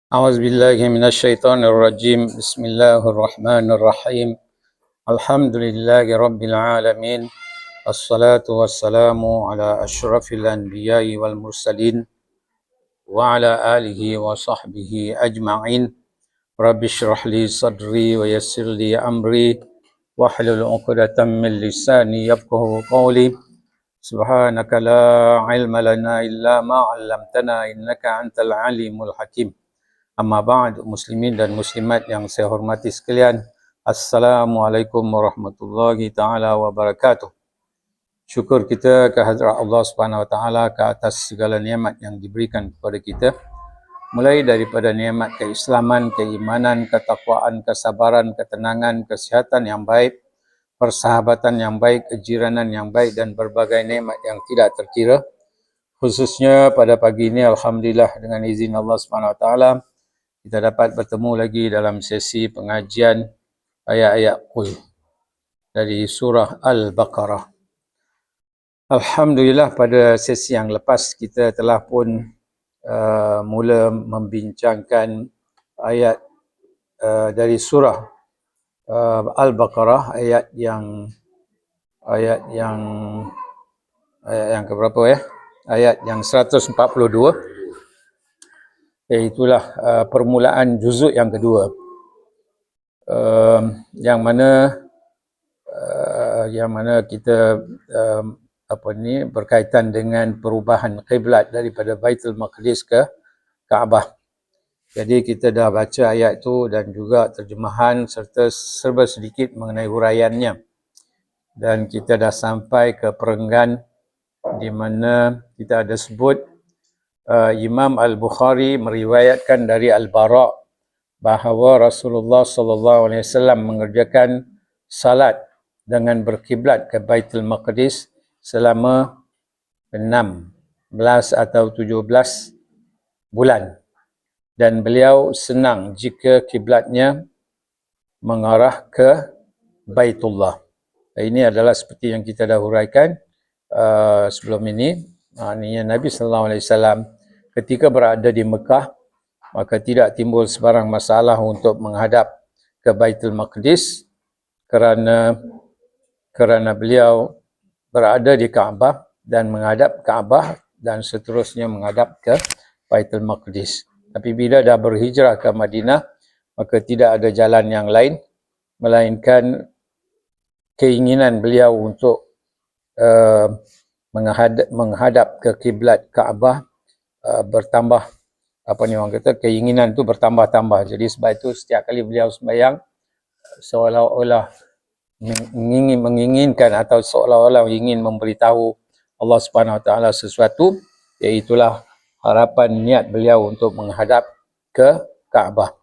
أعوذ بالله من الشيطان الرجيم. بسم الله الرحمن الرحيم. الحمد لله رب العالمين. الصلاة والسلام على أشرف الأنبياء والمرسلين وعلى آله وصحبه أجمعين. رب اشرح لي صدري ويسر لي أمري واحلل عقدة من لساني يفقه قولي. سبحانك لا علم لنا إلا ما علمتنا إنك أنت العليم الحكيم. Amma ba'd, muslimin dan muslimat yang saya hormati sekalian. Assalamualaikum warahmatullahi taala wabarakatuh. Syukur kita ke hadrat Allah Subhanahu wa taala ke atas segala nikmat yang diberikan kepada kita. Mulai daripada nikmat keislaman, keimanan, ketakwaan, kesabaran, ketenangan, kesihatan yang baik, persahabatan yang baik, kejiranan yang baik dan berbagai nikmat yang tidak terkira. Khususnya pada pagi ini alhamdulillah dengan izin Allah Subhanahu wa taala kita dapat bertemu lagi dalam sesi pengajian ayat-ayat Qul dari surah Al-Baqarah. Alhamdulillah pada sesi yang lepas kita telah pun mula membincangkan ayat dari surah Al-Baqarah, ayat yang keberapa ya? Ayat yang 142. Iaitulah permulaan juzuk yang kedua, yang mana kita berkaitan dengan perubahan kiblat daripada Baitul Maqdis ke Kaabah. Jadi kita dah baca ayat itu dan juga terjemahan serta serba sedikit mengenai huraiannya, dan kita dah sampai ke perenggan di mana kita ada sebut Imam Al-Bukhari meriwayatkan dari Al-Bara' bahawa Rasulullah SAW mengerjakan salat dengan berkiblat ke Baitul Maqdis selama 16 atau 17 bulan, dan beliau senang jika kiblatnya mengarah ke Baitullah. Ini adalah seperti yang kita dah huraikan sebelum ini. Maknanya Nabi SAW ketika berada di Mekah, maka tidak timbul sebarang masalah untuk menghadap ke Baitul Maqdis kerana beliau berada di Kaabah dan menghadap Kaabah dan seterusnya menghadap ke Baitul Maqdis. Tapi bila dah berhijrah ke Madinah, maka tidak ada jalan yang lain melainkan keinginan beliau untuk menghadap ke kiblat Kaabah bertambah, keinginan tu bertambah-tambah. Jadi sebab itu setiap kali beliau sembahyang seolah-olah menginginkan atau seolah-olah ingin memberitahu Allah Subhanahu Wa Taala sesuatu, iaitulah harapan niat beliau untuk menghadap ke Kaabah.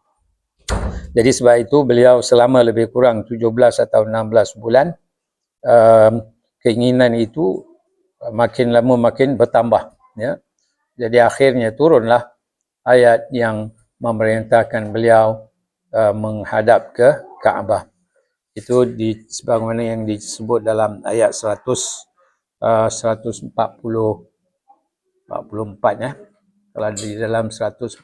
Jadi sebab itu beliau selama lebih kurang 17 atau 16 bulan keinginan itu makin lama makin bertambah, ya. Jadi akhirnya turunlah ayat yang memerintahkan beliau menghadap ke Kaabah. Itu sebagaimana yang disebut dalam ayat 144 ya. Kalau di dalam 142,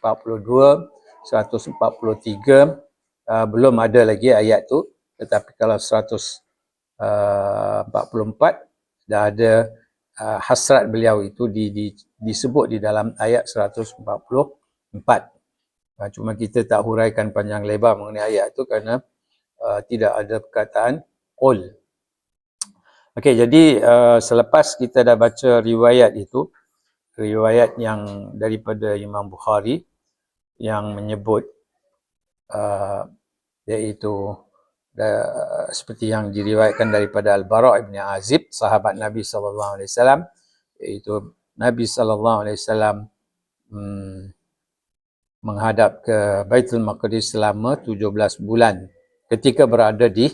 143 belum ada lagi ayat tu, tetapi kalau 144 dah ada hasrat beliau itu disebut di dalam ayat 144. Cuma kita tak huraikan panjang lebar mengenai ayat itu kerana tidak ada perkataan qul. Okey, jadi selepas kita dah baca riwayat itu, riwayat yang daripada Imam Bukhari yang menyebut iaitu seperti yang diriwayatkan daripada Al-Bara' ibn Azib, sahabat Nabi SAW, iaitu Nabi SAW menghadap ke Baitul Maqdis selama 17 bulan ketika berada di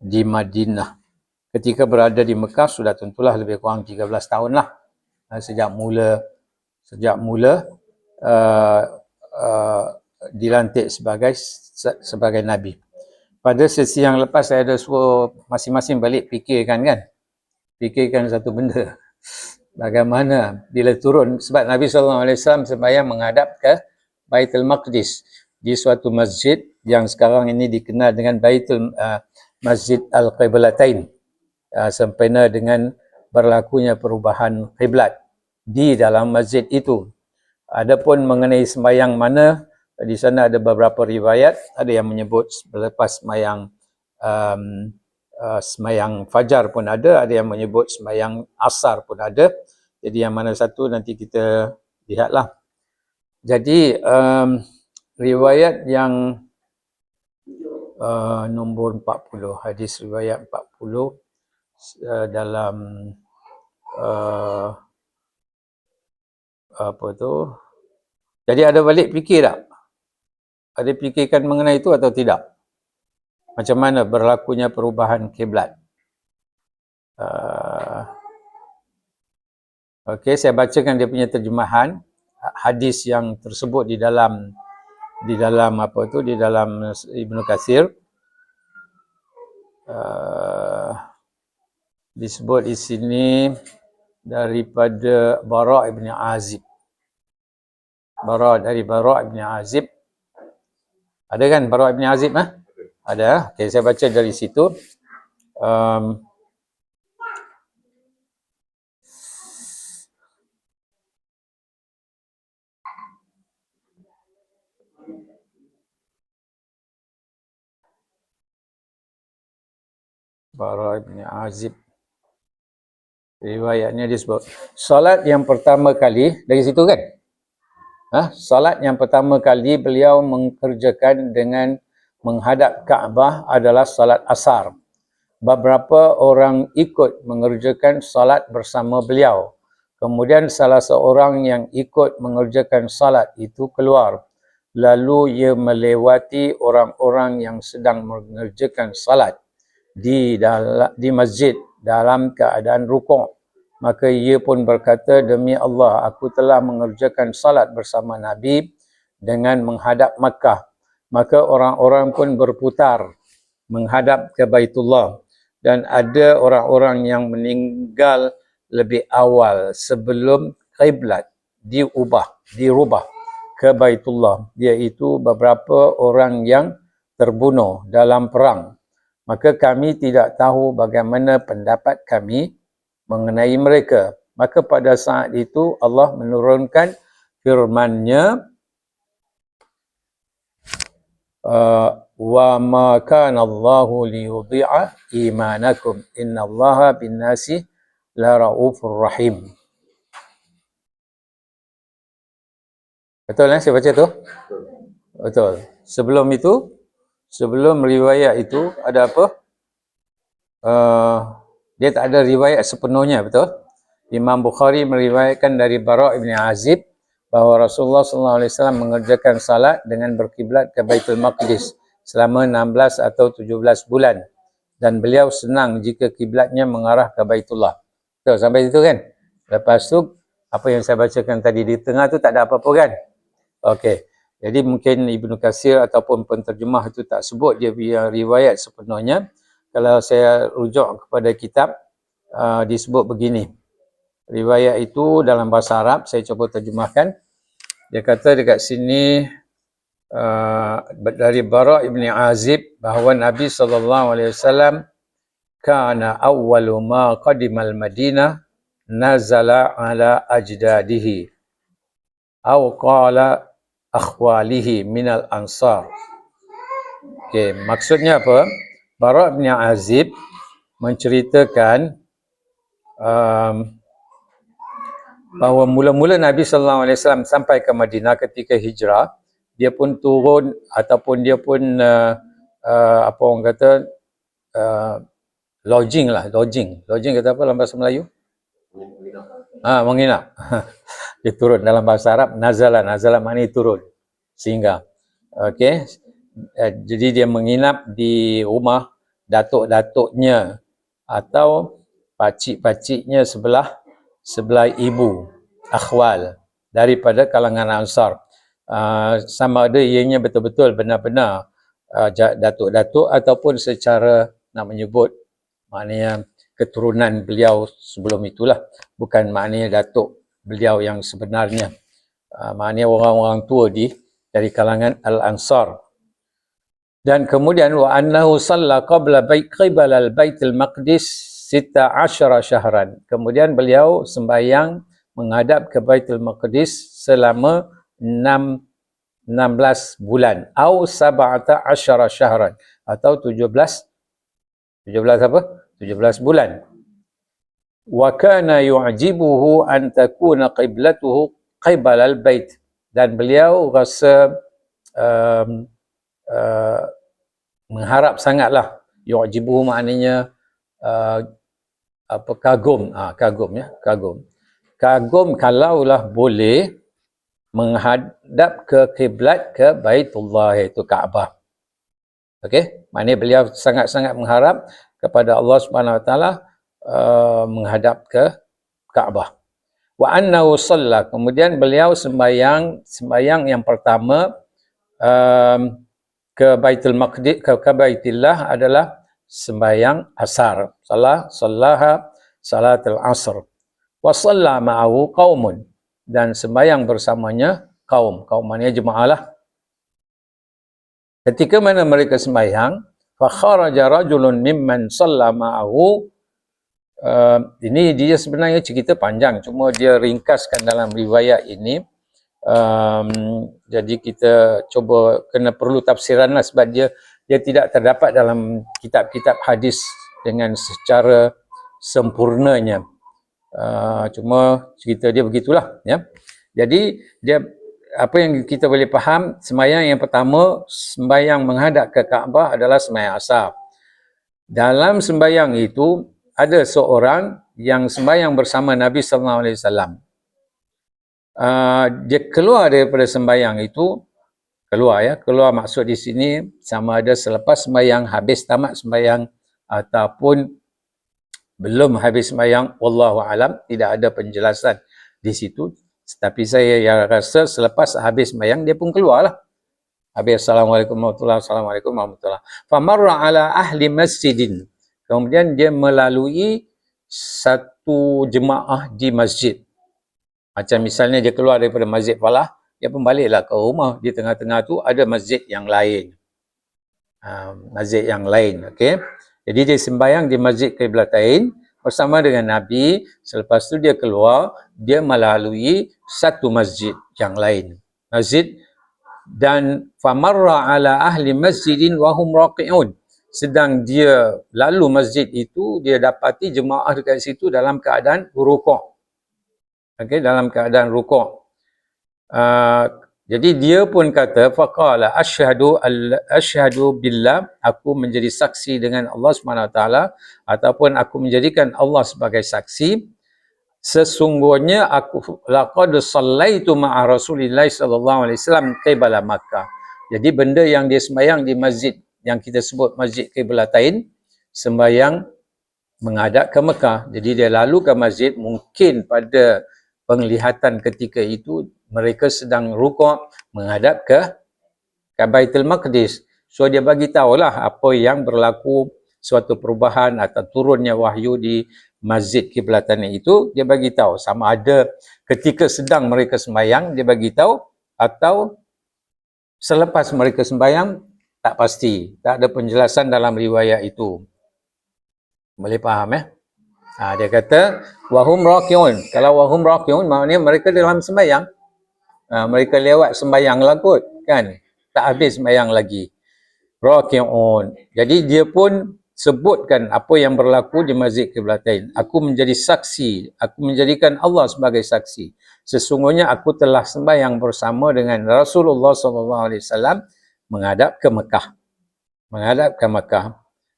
Madinah. Ketika berada di Mekah sudah tentulah lebih kurang 13 tahun lah, sejak mula dilantik sebagai Nabi. Pada sesi yang lepas saya ada suruh masing-masing balik fikirkan satu benda. Bagaimana bila turun, sebab Nabi SAW sembahyang menghadap ke Baitul Maqdis di suatu masjid yang sekarang ini dikenal dengan Masjid Al-Qiblatain, sempena dengan berlakunya perubahan kiblat di dalam masjid itu. Adapun mengenai sembahyang mana, di sana ada beberapa riwayat, ada yang menyebut selepas sembahyang fajar pun ada yang menyebut sembahyang asar pun ada. Jadi yang mana satu nanti kita lihatlah. Jadi riwayat yang nombor 40, hadis riwayat 40 dalam apa tu? Jadi ada balik fikir tak? Ada fikirkan mengenai itu atau tidak? Macam mana berlakunya perubahan kiblat? Okey, saya bacakan dia punya terjemahan hadis yang tersebut di dalam Ibnu Katsir. Disebut di sini daripada Bara' ibn Azib. Dari Bara' ibn Azib. Ada kan Bara' ibn Azib? Ada. Okey, saya baca dari situ. Bara' ibn Azib. Riwayatnya disebut solat yang pertama kali dari situ kan? Solat yang pertama kali beliau mengerjakan dengan menghadap Kaabah adalah solat asar. Beberapa orang ikut mengerjakan solat bersama beliau. Kemudian salah seorang yang ikut mengerjakan solat itu keluar. Lalu ia melewati orang-orang yang sedang mengerjakan solat di masjid dalam keadaan rukuk. Maka ia pun berkata, demi Allah, aku telah mengerjakan salat bersama Nabi dengan menghadap Makkah. Maka orang-orang pun berputar menghadap ke Baitullah. Dan ada orang-orang yang meninggal lebih awal sebelum kiblat dirubah ke Baitullah. Iaitu beberapa orang yang terbunuh dalam perang. Maka kami tidak tahu bagaimana pendapat kami mengenai mereka. Maka pada saat itu Allah menurunkan firman-Nya, wa ma kana Allahu liyudhi'a imanakum innallaha bin-nasi la raufur rahim. Betul saya baca tu? Betul. Sebelum riwayat itu ada apa? Dia tak ada riwayat sepenuhnya, betul? Imam Bukhari meriwayatkan dari Bara' ibn Azib bahawa Rasulullah SAW mengerjakan salat dengan berkiblat ke Baitul Maqdis selama 16 atau 17 bulan. Dan beliau senang jika kiblatnya mengarah ke Baitullah. Betul, sampai situ kan? Lepas tu, apa yang saya bacakan tadi di tengah tu tak ada apa-apa kan? Okey. Jadi mungkin Ibnu Katsir ataupun penterjemah itu tak sebut dia punya riwayat sepenuhnya. Kalau saya rujuk kepada kitab, disebut begini. Riwayat itu dalam bahasa Arab, saya cuba terjemahkan. Dia kata dekat sini, dari Bara' ibn Azib, bahawa Nabi SAW kana awwalu ma qadimal Madinah nazala ala ajdadihi aw qala akhwalihi minal ansar. Okay, maksudnya apa? Bara' bin Azib menceritakan bahawa mula-mula Nabi SAW sampai ke Madinah ketika hijrah, dia pun turun ataupun dia pun apa orang kata lodging. Lodging kata apa dalam bahasa Melayu? Menginap. Dia turun dalam bahasa Arab, nazala maknanya turun, singgah. Okey. Jadi dia menginap di rumah datuk-datuknya atau pakcik-pakciknya sebelah ibu, akhwal daripada kalangan Ansar. Sama ada ianya betul-betul benar-benar datuk-datuk ataupun secara nak menyebut maknanya keturunan beliau sebelum itulah, bukan maknanya datuk beliau yang sebenarnya. Maknanya orang-orang tua di dari kalangan Al-Ansar. Dan kemudian wa annahu shalla qabla qibala al-Baitul Maqdis 16 syahran. Kemudian beliau sembahyang menghadap ke Baitul Maqdis selama 16 bulan atau 17 syahran atau 17 apa? 17 bulan. Wa kana yu'jibuhu an takuna qiblatuhu qibala al-bait, dan beliau rasa mengharap sangatlah. Yu'jibuhu maknanya kagum, kagum kalaulah boleh menghadap ke kiblat ke Baitullah, iaitu Kaabah. Okey, maknanya beliau sangat-sangat mengharap kepada Allah Subhanahu Wa Taala menghadap ke Kaabah. Wa annahu shalla, kemudian beliau sembahyang yang pertama ke Baitul Maqdis, ke Baitillah adalah sembahyang asar. Sallaha salatul asr. Wa shalla ma'ahu qaumun, dan sembahyang bersamanya kaum. Kaum maknanya jemaah lah. Ketika mana mereka sembahyang, fa kharaja rajulun mimman shalla ma'ahu. Ini dia sebenarnya cerita panjang, cuma dia ringkaskan dalam riwayat ini. Jadi kita cuba perlu tafsiran lah, sebab dia tidak terdapat dalam kitab-kitab hadis dengan secara sempurnanya. Cuma cerita dia begitulah, ya. Jadi dia, apa yang kita boleh faham, sembahyang yang pertama, sembahyang menghadap ke Kaabah adalah sembahyang asar. Dalam sembahyang itu ada seorang yang sembahyang bersama Nabi sallallahu alaihi wasallam. Dia keluar daripada sembahyang itu, keluar maksud di sini sama ada selepas sembahyang, habis tamat sembahyang, ataupun belum habis sembahyang, wallahu alam, tidak ada penjelasan di situ. Tapi saya rasa selepas habis sembahyang dia pun keluarlah. Habis assalamualaikum warahmatullahi. Famarra ala ahli masjidin. Kemudian dia melalui satu jemaah di masjid. Macam misalnya dia keluar daripada Masjid Falah, dia pun baliklah ke rumah. Di tengah-tengah tu ada masjid yang lain. Masjid yang lain, okey. Jadi dia sembahyang di Masjid Qiblatain bersama dengan Nabi. Selepas tu dia keluar, dia melalui satu masjid yang lain. Masjid, dan famarra ala ahli masjidin wa hum raqi'un. Sedang dia lalu masjid itu, dia dapati jemaah dekat situ dalam keadaan rukuk. Okey, dalam keadaan rukuk. Jadi dia pun kata, faqala asyhadu billah, aku menjadi saksi dengan Allah Subhanahu Wa Taala, ataupun aku menjadikan Allah sebagai saksi, sesungguhnya aku laqad shallaitu ma'a Rasulillah sallallahu alaihi wasallam qibala Makkah. Jadi benda yang dia sembahyang di masjid yang kita sebut Masjid Qiblatain, sembahyang menghadap ke Mekah. Jadi dia lalu ke masjid, mungkin pada penglihatan ketika itu mereka sedang rukuk menghadap ke Baitul Maqdis. So dia bagi tahulah apa yang berlaku, suatu perubahan atau turunnya wahyu di Masjid Qiblatan itu. Dia bagi tahu sama ada ketika sedang mereka sembahyang dia bagi tahu, atau selepas mereka sembahyang, tak pasti. Tak ada penjelasan dalam riwayat itu. Boleh faham, ya? Dia kata wahum raqiun. Kalau wahum raqiun maknanya mereka dalam sembahyang. Mereka lewat sembahyang lah kot, kan? Tak habis sembahyang lagi. Raqiun. Jadi dia pun sebutkan apa yang berlaku di Masjid Qiblatain. Aku menjadi saksi, aku menjadikan Allah sebagai saksi. Sesungguhnya aku telah sembahyang bersama dengan Rasulullah SAW menghadap ke Mekah. Menghadap ke Mekah.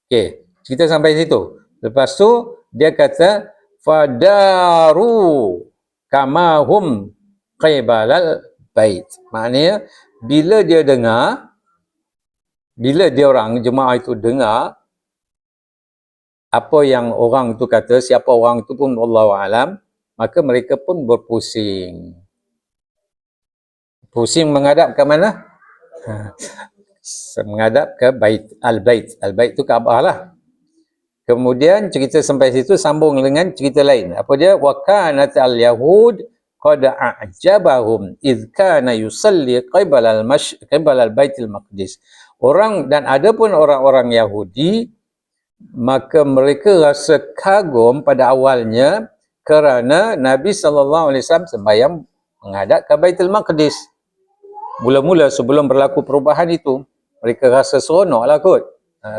Okey, kita sampai situ. Lepas tu dia kata fadaru kamahum qibalal bait. Maknanya bila dia orang jemaah itu dengar apa yang orang tu kata, siapa orang tu pun wallahu alam, maka mereka pun berpusing. Pusing menghadap ke mana? Menghadap ke Al-Bait. Al-Bait tu Kaabah lah. Kemudian cerita sampai situ sambung dengan cerita lain. Apa dia? Wa kanat al-yahud qad a'jabahum idh kana yusalli qibala al-Baitul Maqdis. Orang, dan ada pun orang-orang Yahudi, maka mereka rasa kagum pada awalnya kerana Nabi SAW sembahyang menghadap ke Baitul Maqdis. Mula-mula sebelum berlaku perubahan itu, mereka rasa seronoklah kot,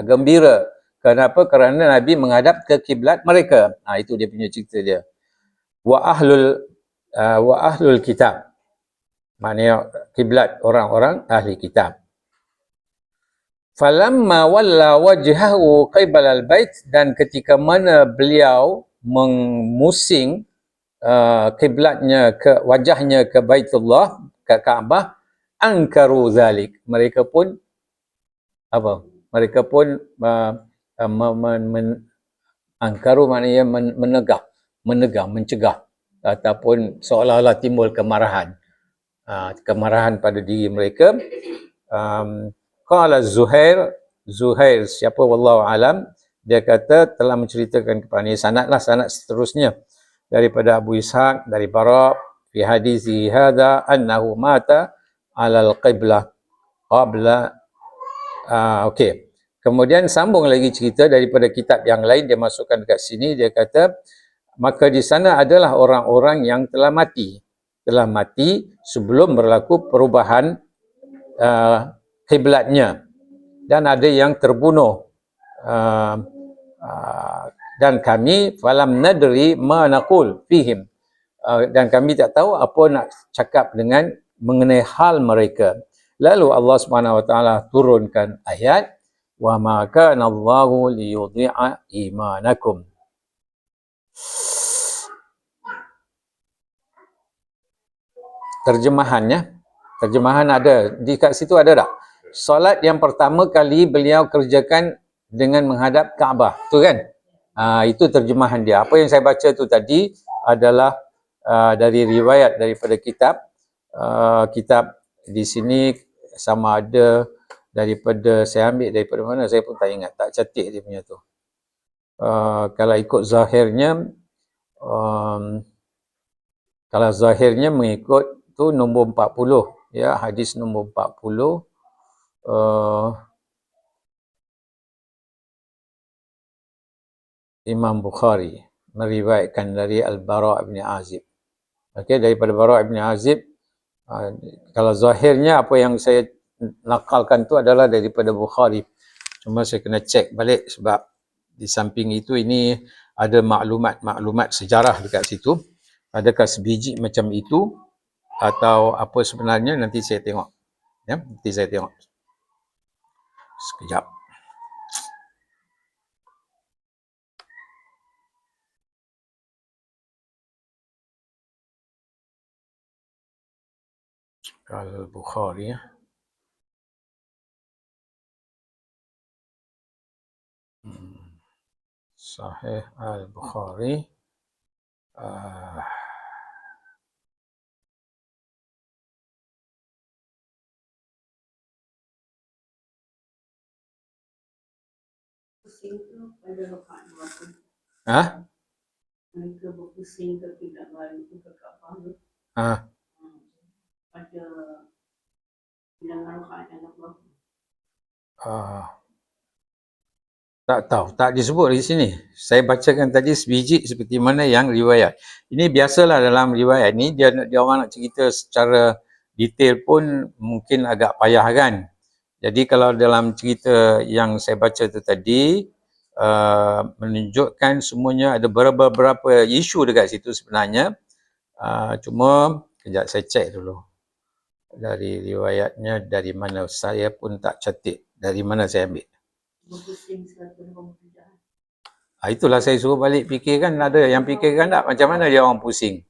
gembira. Kenapa? Kerana Nabi menghadap ke kiblat mereka. Itu dia punya cerita dia. Wa ahlul kitab, maknanya kiblat orang-orang ahli kitab. Falamma walla wajhahu qibala al-bait, dan ketika mana beliau memusing kiblatnya ke wajahnya ke Baitullah, ke Kaabah, angkaru zalik, mereka pun apa? Mereka pun angkaru maknanya menegah, mencegah, ataupun seolah-olah timbul kemarahan. Kemarahan pada diri mereka. Qala Zuhair, siapa wallahu alam, dia kata telah menceritakan kepada ini sanad seterusnya daripada Abu Ishaq dari Bara fi hadisi hadza annahu mata alal qiblah qabla. Okey. Kemudian sambung lagi cerita daripada kitab yang lain, dia masukkan dekat sini, dia kata maka di sana adalah orang-orang yang telah mati sebelum berlaku perubahan kiblatnya, dan ada yang terbunuh, dan kami falam nadri ma naqul fihim, dan kami tak tahu apa nak cakap dengan mengenai hal mereka. Lalu Allah Subhanahu Wa Taala turunkan ayat, wa ma kana Allahu liyudhi'a imanakum. Terjemahan ada di kat situ, ada tak? Solat yang pertama kali beliau kerjakan dengan menghadap Kaabah, tu kan? Itu terjemahan dia. Apa yang saya baca tu tadi adalah dari riwayat daripada kitab di sini, sama ada daripada, saya ambil daripada mana saya pun tak ingat, tak catik dia punya tu. Kalau ikut zahirnya, kalau zahirnya mengikut tu nombor 40, ya, hadis nombor 40. Imam Bukhari meriwayatkan dari Al-Bara' bin Azib. Okey, daripada Bara' bin Azib. Kalau zahirnya apa yang saya nakalkan tu adalah daripada Bukhari. Cuma saya kena cek balik sebab di samping itu ini ada maklumat sejarah dekat situ. Adakah sebiji macam itu atau apa sebenarnya, nanti saya tengok. Ya, nanti saya tengok. Sekejap. Al-Bukhari, ya. Sahih Al-Bukhari. Pusing tu pada rakaat berapa? Mereka berpusing ke kiblat baru tu, ke Kaabah tu. Pada bilangan rakaat yang berapa? Tak tahu, tak disebut di sini. Saya bacakan tadi sebiji seperti mana yang riwayat. Ini biasalah dalam riwayat ni, dia orang nak cerita secara detail pun mungkin agak payah kan. Jadi kalau dalam cerita yang saya baca tu tadi, menunjukkan semuanya ada beberapa isu dekat situ sebenarnya. Cuma kejap saya cek dulu. Dari riwayatnya dari mana, saya pun tak catik dari mana saya ambil. Itulah saya suruh balik fikirkan, ada yang fikirkan tak macam mana dia orang pusing.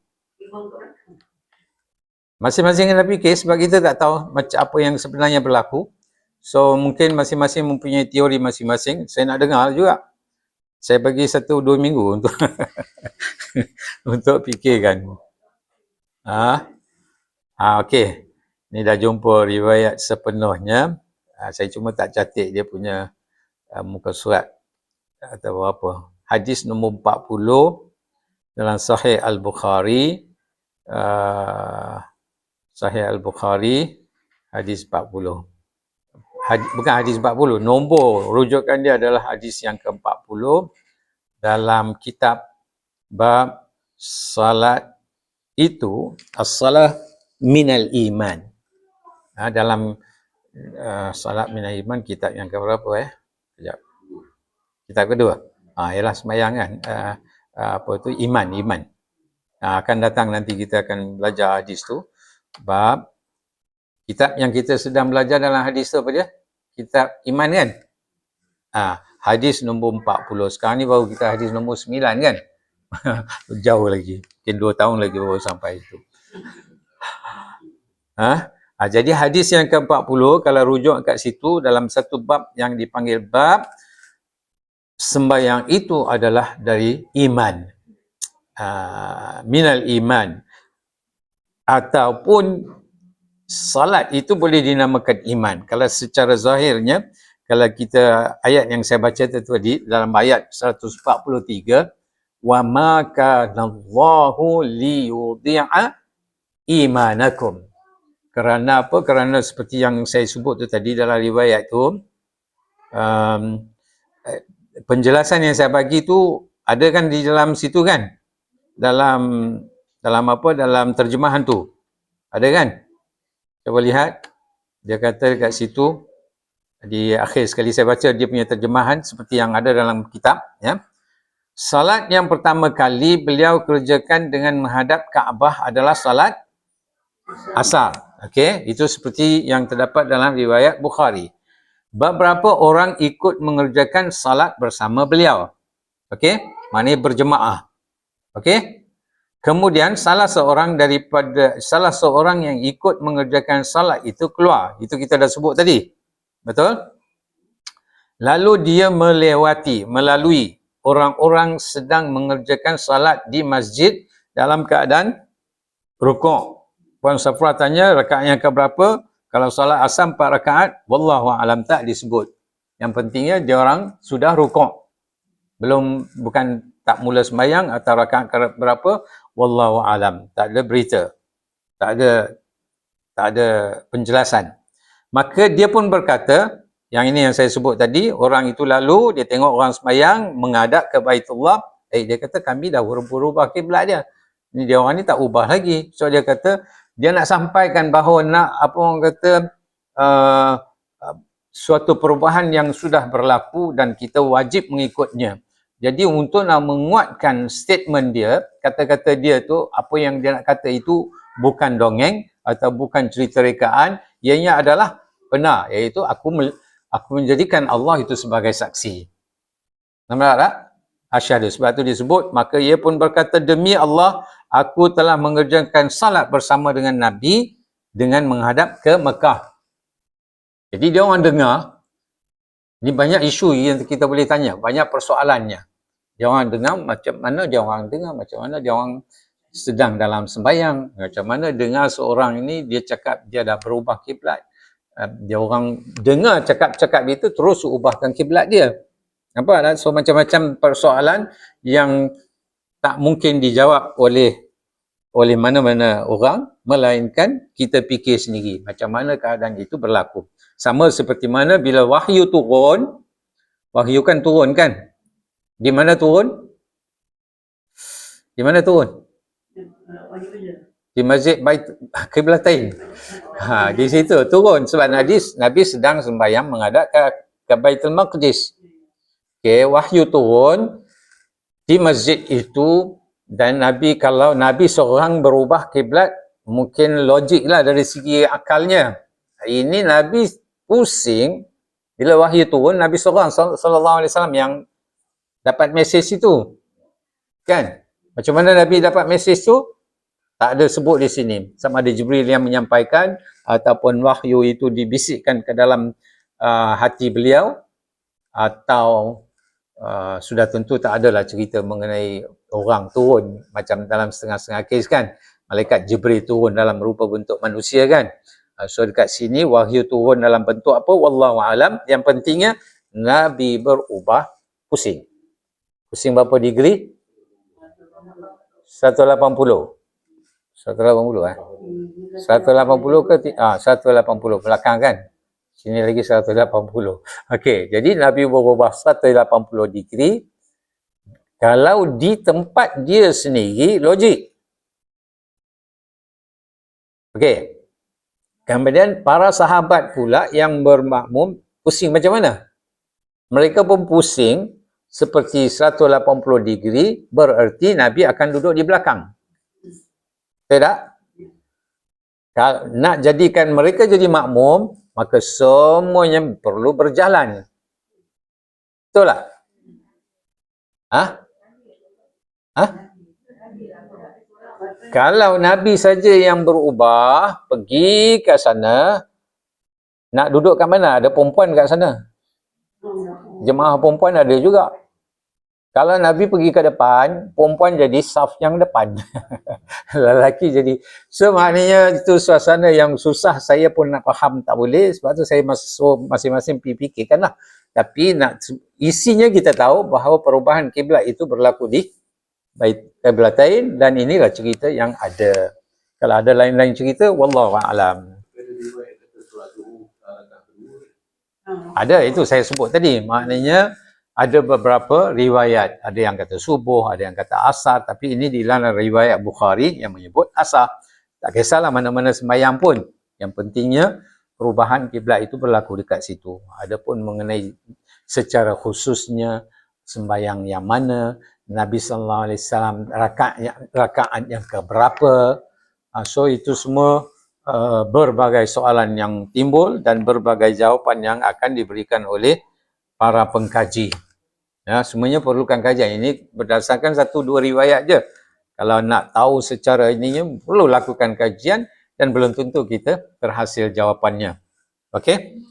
Masing-masing kena fikir sebab kita tak tahu macam apa yang sebenarnya berlaku. So mungkin masing-masing mempunyai teori masing-masing. Saya nak dengar juga. Saya bagi 1-2 minggu untuk untuk fikirkan. Okey. Ni dah jumpa riwayat sepenuhnya. Saya cuma tak catik dia punya muka surat atau apa. Hadis nombor 40 dalam Sahih Al-Bukhari. Sahih Al-Bukhari hadis 40. Bukan hadis 40, nombor rujukan dia adalah hadis yang ke-40 dalam kitab bab salat itu as-salah minal iman. Dalam salat minal iman kitab yang keberapa Sekejap. Kitab kedua. Ialah sembahyang kan. Apa tu iman. Akan datang nanti kita akan belajar hadis tu. Bab kitab yang kita sedang belajar dalam hadis tu apa dia? Kitab iman kan? Hadis nombor 40. Sekarang ni baru kita hadis nombor 9 kan? Jauh lagi. Mungkin 2 tahun lagi baru sampai itu. Jadi hadis yang ke-40 kalau rujuk kat situ dalam satu bab yang dipanggil bab sembahyang itu adalah dari iman. Minal iman. Ataupun salat itu boleh dinamakan iman. Kalau secara zahirnya, kalau kita ayat yang saya baca tadi dalam ayat 143, wa ma kana Allahu liyudhi'a imanakum. Kerana apa? Kerana seperti yang saya sebut tu tadi dalam riwayat tu, penjelasan yang saya bagi tu ada kan di dalam situ kan? Dalam terjemahan tu. Ada kan? Cuba lihat. Dia kata kat situ, di akhir sekali saya baca dia punya terjemahan seperti yang ada dalam kitab. Salat yang pertama kali beliau kerjakan dengan menghadap Kaabah adalah salat asar. Okey, itu seperti yang terdapat dalam riwayat Bukhari. Beberapa orang ikut mengerjakan salat bersama beliau. Okey, maknanya berjemaah. Okey. Kemudian salah seorang yang ikut mengerjakan salat itu keluar. Itu kita dah sebut tadi. Betul? Lalu dia melalui orang-orang sedang mengerjakan salat di masjid dalam keadaan rukuk. Puan Safra tanya rakaat yang keberapa? Kalau salat asar 4 rakaat, wallahu alam tak disebut. Yang pentingnya dia orang sudah rukuk. Bukan tak mula sembahyang atau rakaat berapa, wallahu alam. Tak ada berita. Tak ada penjelasan. Maka dia pun berkata, yang ini yang saya sebut tadi, orang itu lalu dia tengok orang sembahyang menghadap ke Baitullah. Dia kata kami dah berubah kiblat dia. Dia orang ni tak ubah lagi. So dia kata dia nak sampaikan bahawa suatu perubahan yang sudah berlaku dan kita wajib mengikutnya. Jadi untuk nak menguatkan statement dia, kata-kata dia tu, apa yang dia nak kata itu bukan dongeng atau bukan cerita rekaan, ianya adalah benar, iaitu aku menjadikan Allah itu sebagai saksi. Nampak tak? Asyhadu. Sebab tu disebut, maka ia pun berkata, demi Allah, aku telah mengerjakan salat bersama dengan Nabi dengan menghadap ke Mekah. Jadi dia orang dengar, ni banyak isu yang kita boleh tanya, banyak persoalannya. Dia orang dengar macam mana dia orang sedang dalam sembahyang, macam mana dengar seorang ini dia cakap dia dah berubah kiblat. Dia orang dengar cakap-cakap itu terus ubahkan kiblat dia. Nampak tak? So macam-macam persoalan yang tak mungkin dijawab oleh mana-mana orang, melainkan kita fikir sendiri macam mana keadaan itu berlaku. Sama seperti mana bila wahyu turun, wahyu kan turun kan? Di mana turun? Di mana turun? Di Masjid Qiblatain. Di situ turun sebab Nabi sedang sembahyang menghadap ke Baitul Maqdis. Okey, wahyu turun di masjid itu dan kalau Nabi seorang berubah kiblat, mungkin logiklah dari segi akalnya. Ini Nabi pusing bila wahyu turun, Nabi seorang sallallahu alaihi wasallam yang dapat mesej itu. Kan? Macam mana Nabi dapat mesej tu? Tak ada sebut di sini. Sama ada Jibril yang menyampaikan ataupun wahyu itu dibisikkan ke dalam hati beliau, atau sudah tentu tak adalah cerita mengenai orang turun macam dalam setengah-setengah kes kan. Malaikat Jibril turun dalam rupa bentuk manusia kan. So dekat sini wahyu turun dalam bentuk apa? Wallahu alam. Yang pentingnya Nabi berubah pusing. Pusing berapa degree? 180. 180 180 ke 180 belakang kan. Sini lagi 180. Okey, jadi Nabi berubah 180 degree. Kalau di tempat dia sendiri logik. Okey. Kemudian para sahabat pula yang bermakmum pusing macam mana? Mereka pun pusing seperti 180 degree, bererti Nabi akan duduk di belakang. Betul tak? Kalau nak jadikan mereka jadi makmum, maka semuanya perlu berjalan. Betul tak? Kalau Nabi saja yang berubah, pergi ke sana, nak duduk kat mana? Ada perempuan kat sana. Jemaah perempuan ada juga. Kalau Nabi pergi ke depan, perempuan jadi saf yang depan. Lelaki jadi. So maknanya itu suasana yang susah, saya pun nak faham tak boleh. Sebab tu saya masing-masing fikirkanlah. Tapi nak isinya kita tahu bahawa perubahan kiblat itu berlaku di Qiblatain, dan inilah cerita yang ada. Kalau ada lain-lain cerita, wallahu a'lam. Ada, itu saya sebut tadi. Maknanya ada beberapa riwayat. Ada yang kata subuh, ada yang kata asar. Tapi ini di dalam riwayat Bukhari yang menyebut asar. Tak kisahlah mana-mana sembahyang pun. Yang pentingnya perubahan kiblat itu berlaku dekat situ. Adapun mengenai secara khususnya sembahyang yang mana, Nabi SAW rakaat yang keberapa. So itu semua berbagai soalan yang timbul dan berbagai jawapan yang akan diberikan oleh para pengkaji. Ya, semuanya perlukan kajian. Ini berdasarkan 1-2 riwayat je. Kalau nak tahu secara ininya, perlu lakukan kajian dan belum tentu kita terhasil jawapannya. Okey?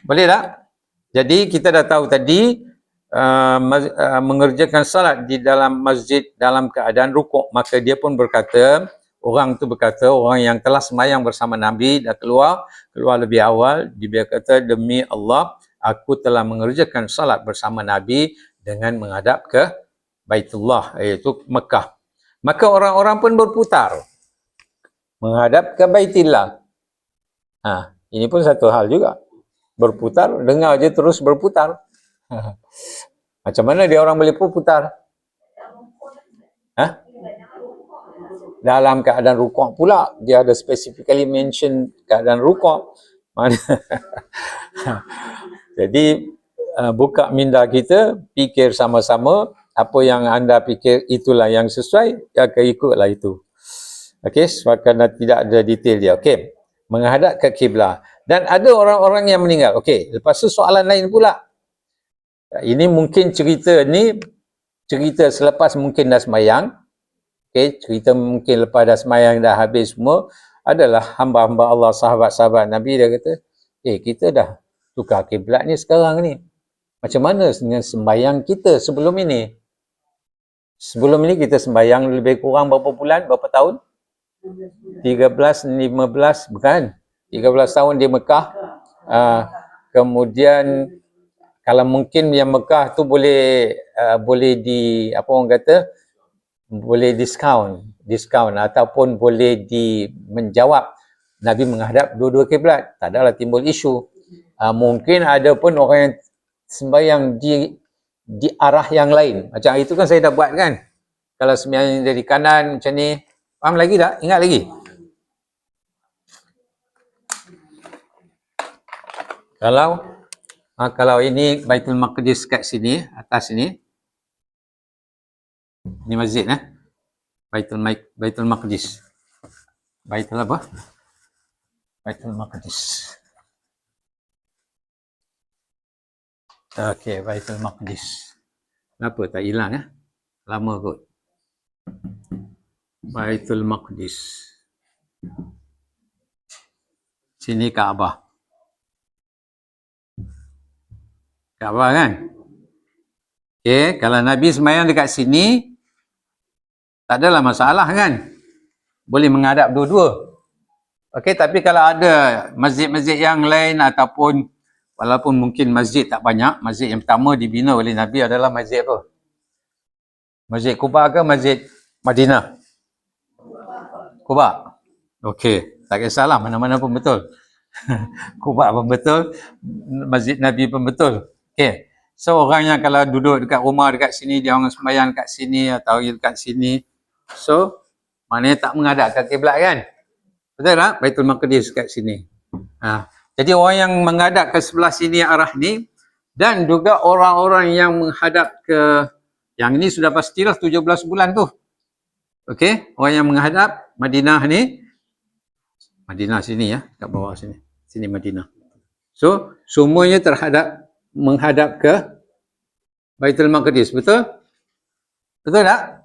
Boleh tak? Jadi kita dah tahu tadi mengerjakan salat di dalam masjid dalam keadaan rukuk, maka dia pun berkata, orang yang telah sembahyang bersama Nabi dah keluar lebih awal, dia kata, demi Allah, aku telah mengerjakan salat bersama Nabi dengan menghadap ke Baitullah, iaitu Mekah. Maka orang-orang pun berputar menghadap ke Baitillah. Ini pun satu hal juga. Berputar, dengar je terus berputar. Macam mana dia orang boleh berputar? Dalam keadaan rukuk pula. Dia ada specifically mention keadaan rukuk. Jadi buka minda kita, fikir sama-sama, apa yang anda fikir itulah yang sesuai, ya ikutlah itu. Okey, sebab kerana tidak ada detail dia. Okey, menghadap ke kiblat. Dan ada orang-orang yang meninggal. Okey, lepas tu soalan lain pula. Ini mungkin cerita selepas mungkin dah sembahyang. Okey, cerita mungkin lepas dah sembahyang dah habis semua, adalah hamba-hamba Allah, sahabat-sahabat Nabi, dia kata, kita dah tukar kiblat ni sekarang ni. Macam mana dengan sembahyang kita sebelum ini? Sebelum ini kita sembahyang lebih kurang berapa bulan, berapa tahun? 13, 15, bukan? 13 tahun di Mekah. Kemudian kalau mungkin yang Mekah tu boleh apa orang kata, boleh diskaun ataupun boleh menjawab Nabi menghadap dua-dua kiblat, tak adalah timbul isu. Mungkin ada pun orang yang sembahyang di arah yang lain. Macam itu kan saya dah buat kan. Kalau sembahyang dari kanan macam ni, faham lagi tak? Ingat lagi? Kalau ini Baitul Maqdis kat sini, atas sini. Ini masjid Baitul Maqdis. Baitul apa? Baitul Maqdis. Okey, Baitul Maqdis. Kenapa tak hilang Lama kot. Baitul Maqdis. Sini Kaabah. Kaabah kan? Okey, kalau Nabi sembahyang dekat sini, tak adalah masalah kan? Boleh menghadap dua-dua. Okey, tapi kalau ada masjid-masjid yang lain ataupun walaupun mungkin masjid tak banyak, masjid yang pertama dibina oleh Nabi adalah masjid apa? Masjid Quba ke Masjid Madinah? Kubah. Okey, tak kisahlah mana-mana pun betul. Kubah pun betul, Masjid Nabi pun betul. Okey. So orang yang kalau duduk dekat rumah dekat sini, dia orang sembahyang dekat sini atau dekat sini. So maknanya tak menghadap ke kiblat kan? Betul tak? Baitul Maqdis kat sini. Jadi orang yang menghadap ke sebelah sini arah ni, dan juga orang-orang yang menghadap ke, yang ni sudah pastilah 17 bulan tu. Okey, orang yang menghadap Madinah ni, Madinah sini ya, kat bawah sini. Sini Madinah. So, semuanya menghadap ke Baitul Maqdis, betul? Betul tak?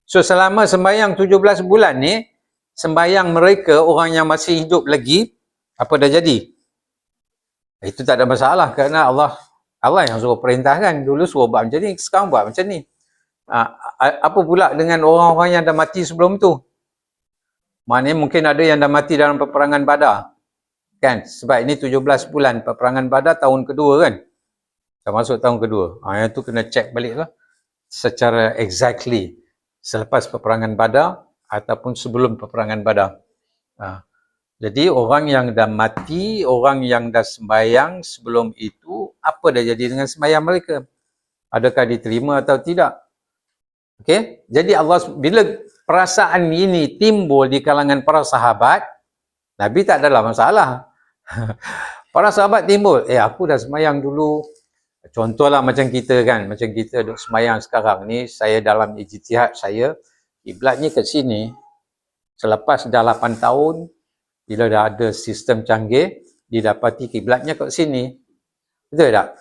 So, selama sembahyang 17 bulan ni, sembahyang mereka, orang yang masih hidup lagi, apa dah jadi? Itu tak ada masalah kerana Allah yang suruh perintahkan. Dulu suruh buat macam ni, sekarang buat macam ni. Apa pula dengan orang-orang yang dah mati sebelum tu? Maknanya mungkin ada yang dah mati dalam peperangan Badar. Kan? Sebab ini 17 bulan peperangan Badar tahun kedua kan? Dah masuk tahun kedua. Yang tu kena check balik lah. Secara exactly. Selepas peperangan Badar ataupun sebelum peperangan Badar. Jadi orang yang dah mati, orang yang dah sembahyang sebelum itu, apa dah jadi dengan sembahyang mereka? Adakah diterima atau tidak? Okey, jadi Allah, bila perasaan ini timbul di kalangan para sahabat, Nabi tak adalah masalah. Para sahabat timbul, aku dah sembahyang dulu. Contohlah macam kita kan, macam kita duk sembahyang sekarang ni, saya dalam ijtihad saya, kiblatnya ke sini. Selepas dah 8 tahun, bila dah ada sistem canggih, didapati kiblatnya kat sini. Betul tak?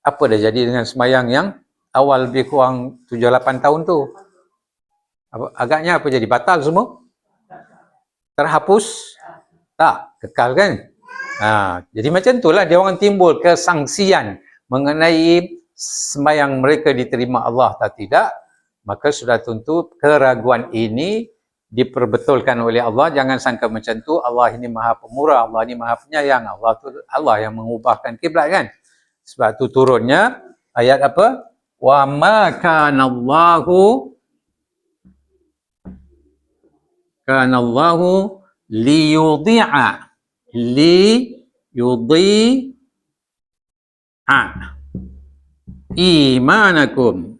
Apa dah jadi dengan sembahyang yang awal lebih kurang 7-8 tahun tu? Agaknya apa jadi? Batal semua? Terhapus? Tak, kekal kan? Jadi macam itulah dia orang timbul kesangsian mengenai sembahyang mereka diterima Allah atau tidak. Maka sudah tentu keraguan ini diperbetulkan oleh Allah. Jangan sangka macam tu, Allah ini maha pemurah, Allah ini maha penyayang, Allah yang mengubahkan kiblat kan. Sebab tu turunnya ayat apa? Wa ma kanallahu liyudhi'a imanakum.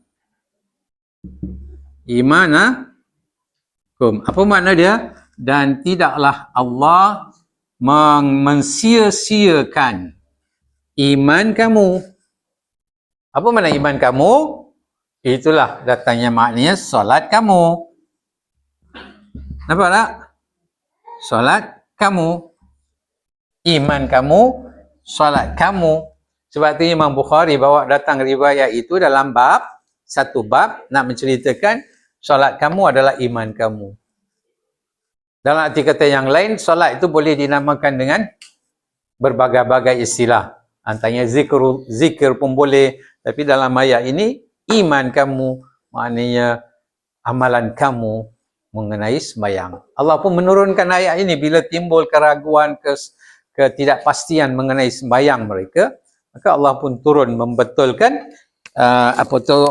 Apa makna dia? Dan tidaklah Allah mensia-siakan iman kamu. Apa makna iman kamu? Itulah datangnya maknanya solat kamu. Nampak tak? Solat kamu. Iman kamu, solat kamu. Sebab tu Imam Bukhari bawa datang riwayat itu dalam satu bab nak menceritakan solat kamu adalah iman kamu. Dalam arti kata yang lain, solat itu boleh dinamakan dengan berbagai-bagai istilah. Antaranya zikir pun boleh. Tapi dalam ayat ini, iman kamu, maknanya amalan kamu mengenai sembahyang. Allah pun menurunkan ayat ini bila timbul keraguan, ketidakpastian mengenai sembahyang mereka. Maka Allah pun turun membetulkan,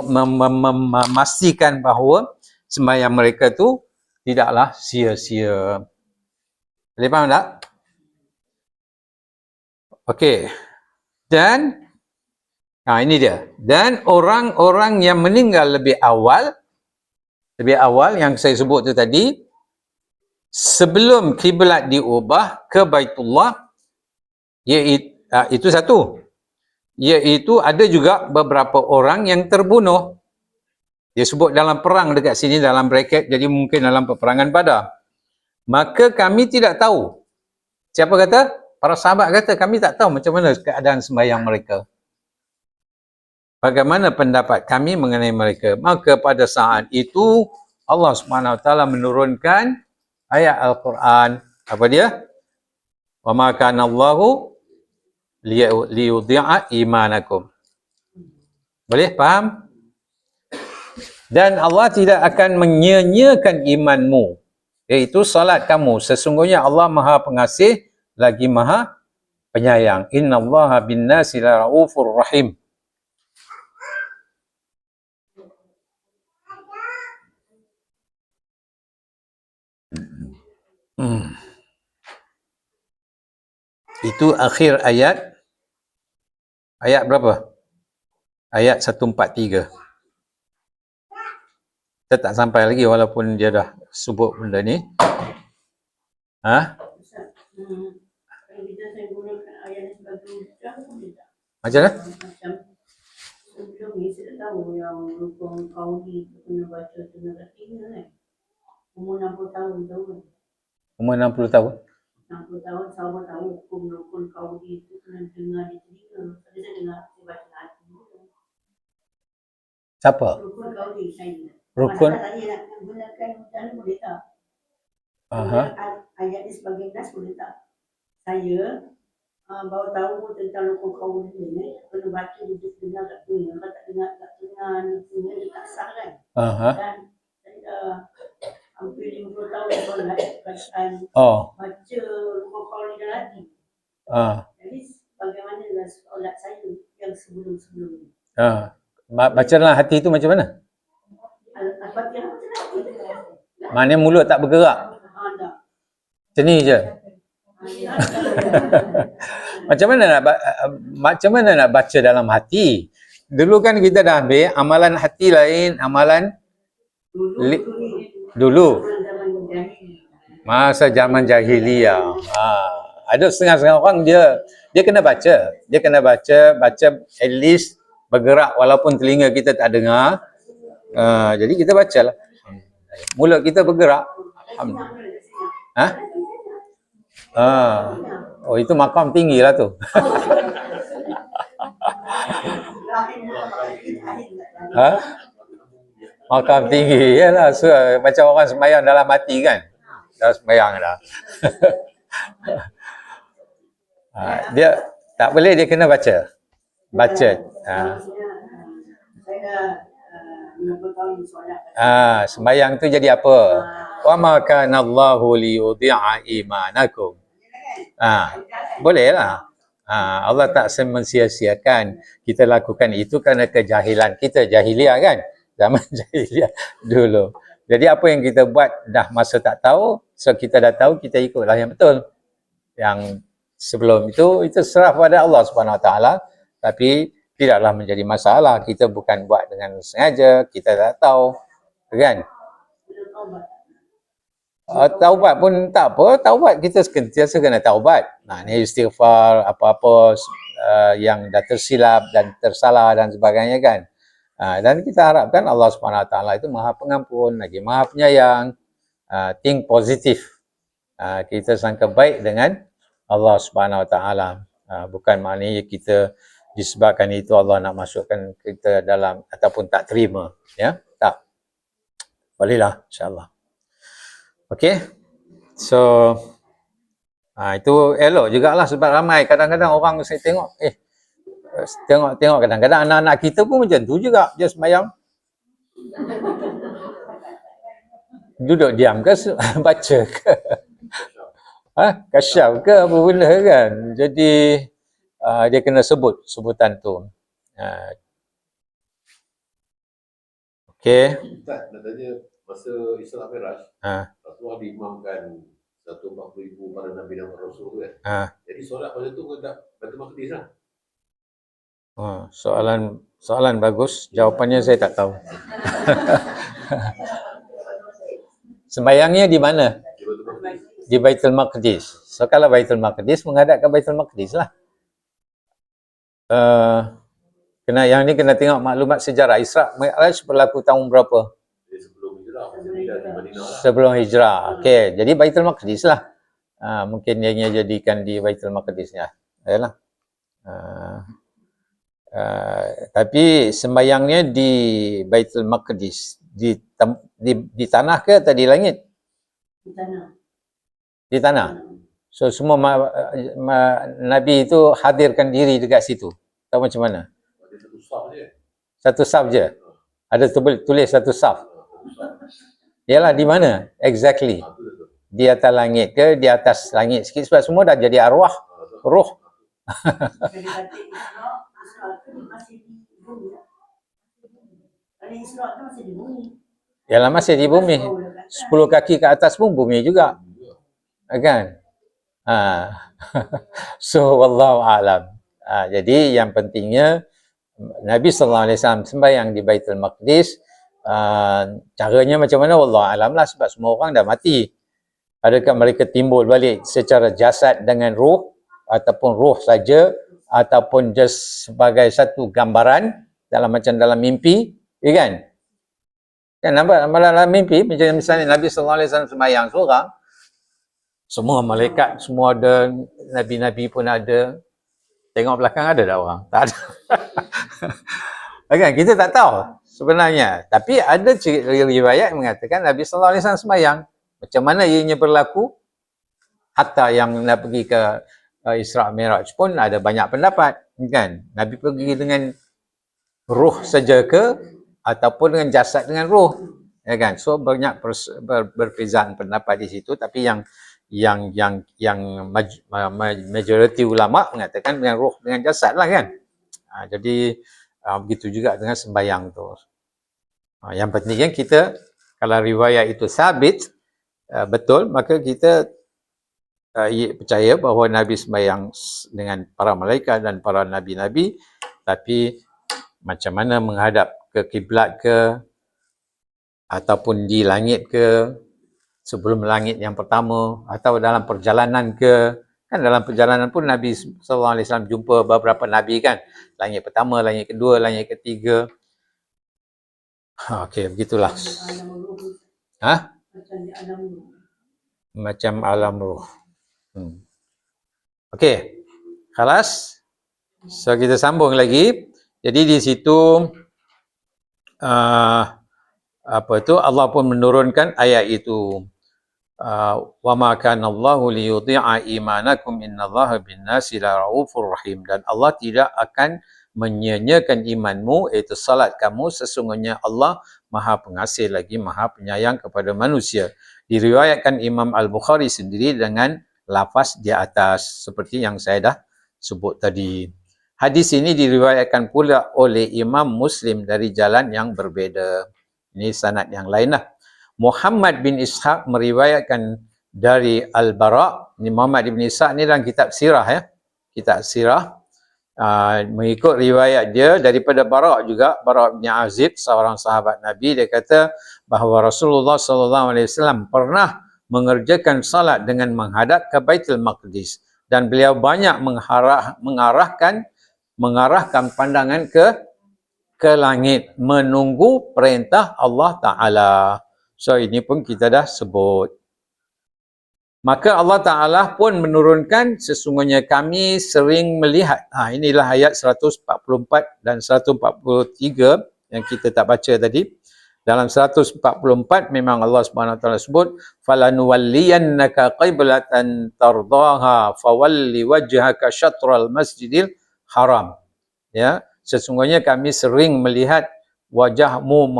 memastikan bahawa sembahyang mereka tu tidaklah sia-sia. Boleh faham tak? Okey. Dan ini dia. Dan orang-orang yang meninggal lebih awal yang saya sebut tu tadi, sebelum kiblat diubah ke Baitullah, itu satu. Iaitu ada juga beberapa orang yang terbunuh. Dia sebut dalam perang dekat sini dalam bracket, jadi mungkin dalam peperangan Badar. Maka kami tidak tahu. Siapa kata? Para sahabat kata kami tak tahu macam mana keadaan sembahyang mereka. Bagaimana pendapat kami mengenai mereka? Maka pada saat itu Allah SWT menurunkan ayat Al-Quran. Apa dia? Wa ma kana Allahu liyudhi'a imanakum. Boleh faham? Dan Allah tidak akan menyia-nyiakan imanmu, iaitu salat kamu. Sesungguhnya Allah Maha Pengasih lagi Maha Penyayang. Innallaha bin-nasi laraufur rahim. Itu akhir ayat. Ayat berapa? Ayat 143. Kita tak sampai lagi walaupun dia dah sebut benda ni. Ha? Kalau kita saya gunakan ayat ni sebagai hujah, boleh tak? Macam mana? Macam sebelum ni saya dah tahu yang rukun kaudi tu kena baca tenaga tinggal kan. Umur 60 tahun tahu kan? Umur 60 tahun. 60 tahun sama tahu hukum rukun kaudi tu kena dengar di telinga. Tadi saya dengar, saya baca hati dulu. Siapa? Rukun kaudi saya. Rukun. Masalah saya nak gunakan hujah ni boleh tak? Aha. Ayat ni sebagai nas boleh tak? Saya baru tahu tentang rukun kaudi ni, kena baca duduk dengar kat telinga. Kalau tak dengar kat telinga ni, dia tak sah kan? Aha. Dan saya dah hampir 50 tahun solat bacaan baca rukun kaudi dalam hati. Jadi bagaimana solat saya yang sebelum-sebelum ni? Baca dalam hati tu macam mana? Al-Fatihah macam hati. Maknanya mulut tak bergerak. Tak. Macam ni je. Macam mana nak baca dalam hati? Dulu kan kita dah ambil amalan hati lain, amalan dulu. Masa zaman jahiliyah. Ada setengah-setengah orang dia kena baca. Dia kena baca at least bergerak walaupun telinga kita tak dengar. Jadi kita bacalah. Mulut kita bergerak. Oh, itu makam tinggi lah tu. Makam tinggi. Yalah, so, macam orang sembahyang dalam hati kan. Dah sembahyang dah. Dia tak boleh, dia kena baca. Baca. Sembahyang tu jadi apa? Wa ma kana Allahu liyudhi'a imanakum. Boleh lah. Allah tak mensia-siakan kita lakukan itu kerana kejahilan kita, jahiliah kan, zaman jahiliah dulu. Jadi apa yang kita buat dah masa tak tahu, so kita dah tahu, kita ikutlah yang betul. Yang sebelum itu serah pada Allah Subhanahu Wa Taala, tapi tidaklah menjadi masalah. Kita bukan buat dengan sengaja, kita dah tahu, kan? Taubat pun tak apa. Taubat kita sentiasa kena taubat. Ni istighfar, apa-apa yang dah tersilap dan tersalah dan sebagainya kan. Dan kita harapkan Allah Subhanahu Wa Taala itu Maha Pengampun, lagi Maha Penyayang. Think positif. Kita sangka baik dengan Allah Subhanahu Wa Taala. Bukan maknanya kita disebabkan itu Allah nak masukkan kita dalam ataupun tak terima, ya. Tak. Bolehlah, insya-Allah. Okey. So itu elok jugalah sebab ramai kadang-kadang orang saya tengok tengok kadang-kadang anak-anak kita pun macam tu juga, dia sembahyang duduk diam ke baca ke kasyaf ke apa benda kan. Jadi dia kena sebut sebutan tu. Okey. Ustaz, nak tanya masa Isra Mi'raj, Rasulullah diimamkan 140,000 para Nabi dan Rasul tu kan. Jadi solat pada tu tak Baitul Maqdis lah. Soalan bagus. Jawapannya saya tak tahu. Sembayangnya di mana? Di Baitul Maqdis. So kalau Baitul Maqdis, menghadap ke Baitul Maqdis lah. Yang ni kena tengok maklumat sejarah. Isra Mi'raj berlaku tahun berapa? Sebelum hijrah. Okey, jadi Baitul Maqdis lah. Mungkin yang jadikan di Baitul Maqdis ya. Ayalah. Tapi sembayangnya di Baitul Maqdis, di tanah ke atau di langit? Di tanah. Di tanah. So semua Nabi itu hadirkan diri dekat situ. Tahu macam mana? Satu saf je. Ada tulis satu saf. Yalah, di mana? Exactly. Di atas langit ke di atas langit sikit, sebab semua dah jadi arwah, roh. Yalah, masih di bumi. 10 kaki ke atas pun bumi juga. Kan? So wallahu alam. Jadi yang pentingnya Nabi sallallahu alaihi wasallam sembahyang di Baitul Maqdis, caranya macam mana wallahu alam lah, sebab semua orang dah mati. Adakah mereka timbul balik secara jasad dengan roh, ataupun roh saja, ataupun just sebagai satu gambaran dalam mimpi, ya kan? Kan nampak dalam mimpi, macam misalnya Nabi sallallahu alaihi wasallam sembahyang seorang, semua malaikat semua ada, nabi-nabi pun ada. Tengok belakang ada tak orang? Tak ada. Kan kita tak tahu sebenarnya. Tapi ada riwayat yang mengatakan Nabi sallallahu alaihi wasallam sembahyang. Macam mana ianya berlaku? Hatta yang nak pergi ke Isra' Mi'raj pun ada banyak pendapat, kan? Nabi pergi dengan roh saja ke ataupun dengan jasad dengan roh, ya kan? So banyak berbezaan pendapat di situ, tapi yang majoriti ulama mengatakan dengan roh dengan jasad lah, kan? Jadi begitu juga dengan sembahyang tu. Yang pentingnya kita, kalau riwayat itu sabit, betul, maka kita percaya bahawa Nabi sembahyang dengan para malaikat dan para nabi-nabi. Tapi macam mana menghadap ke kiblat ke, ataupun di langit ke, sebelum langit yang pertama, atau dalam perjalanan ke, kan dalam perjalanan pun Nabi SAW jumpa beberapa Nabi, kan? Langit pertama, langit kedua, langit ketiga. Okey, begitulah. Macam alam ruh. Okey, khalas. So kita sambung lagi. Jadi di situ Allah pun menurunkan ayat itu. Wa ma kana Allahu liyudhi'a imanakum innallaha bin-nasi laraufur rahim. Dan Allah tidak akan menyanyiakan imanmu, iaitu salat kamu, sesungguhnya Allah Maha Pengasih lagi Maha Penyayang kepada manusia. Diriwayatkan Imam Al-Bukhari sendiri dengan lafaz di atas seperti yang saya dah sebut tadi. Hadis ini diriwayatkan pula oleh Imam Muslim dari jalan yang berbeza. Ini sanad yang lain lah. Muhammad bin Ishaq meriwayatkan dari Al-Bara'. Ini Muhammad bin Ishaq ni dalam kitab sirah, ya. Kitab sirah. Mengikut riwayat dia daripada Bara' juga, Bara' bin Azib, seorang sahabat Nabi, dia kata bahawa Rasulullah SAW pernah mengerjakan salat dengan menghadap ke Baitul Maqdis, dan beliau banyak mengarahkan pandangan ke langit menunggu perintah Allah Ta'ala. So ini pun kita dah sebut. Maka Allah Ta'ala pun menurunkan, sesungguhnya kami sering melihat. Inilah ayat 144 dan 143 yang kita tak baca tadi. Dalam 144 memang Allah Subhanahu Wa Ta'ala sebut, falanuwalliyannaka qiblatan tardaha fawalli wajhaka syatral masjidil haram. Ya, sesungguhnya kami sering melihat wajahmu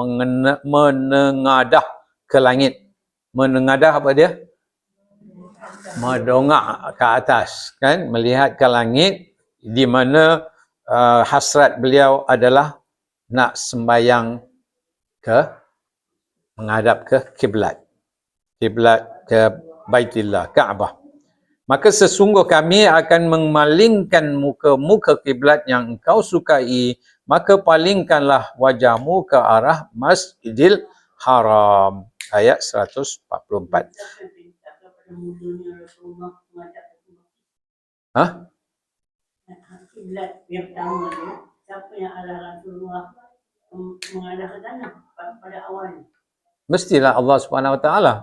menengadah ke langit. Menengadah apa dia? Mendongak ke atas, kan? Melihat ke langit, di mana hasrat beliau adalah nak sembahyang menghadap ke kiblat ke Baitullah, Kaabah. Maka sesungguh kami akan memalingkan muka kiblat yang engkau sukai, maka palingkanlah wajahmu ke arah Masjidil Haram. Ayat 144. Kiblat yang pertama dia, siapa yang arah Rasulullah mengarah ke sana pada awal? Mestilah Allah Subhanahu Wa Ta'ala.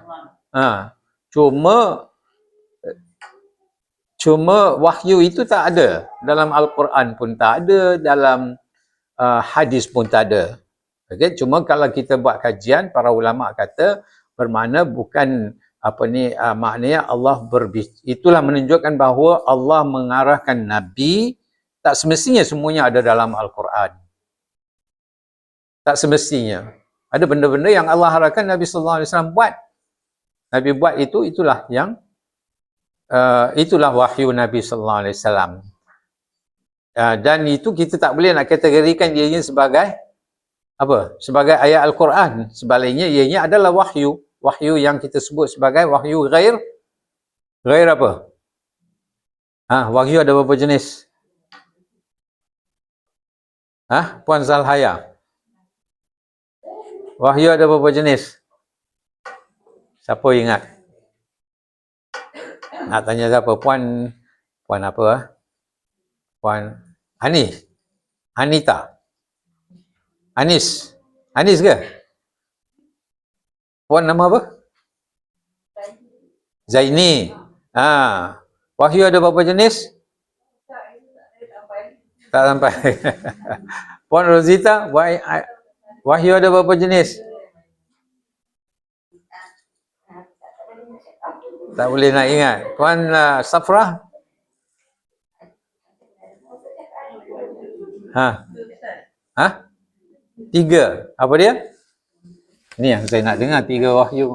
Cuma wahyu itu tak ada. Dalam Al-Quran pun tak ada, dalam hadis pun tak ada. Okay? Cuma kalau kita buat kajian, para ulama kata bermakna bukan maknanya Allah itulah menunjukkan bahawa Allah mengarahkan Nabi. Tak semestinya semuanya ada dalam Al-Quran. Tak semestinya. Ada benda-benda yang Allah harapkan Nabi sallallahu alaihi wasallam buat. Nabi buat itulah yang itulah wahyu Nabi sallallahu alaihi wasallam. Dan itu kita tak boleh nak kategorikan ianya sebagai apa? Sebagai ayat Al-Quran. Sebaliknya ianya adalah wahyu. Wahyu yang kita sebut sebagai wahyu ghair apa? Wahyu ada berapa jenis? Puan Zalhaya. Wahyu ada berapa jenis? Siapa ingat? Nak tanya siapa? Puan apa? Puan Anis. Anita. Anis ke? Puan nama apa? Zaini. Wahyu ada berapa jenis? Tak sampai. Puan Rosita, wahyu ada berapa jenis? Tak boleh nak ingat. Puan Safrah? Tiga. Apa dia? Ni yang saya nak dengar, 3 wahyu.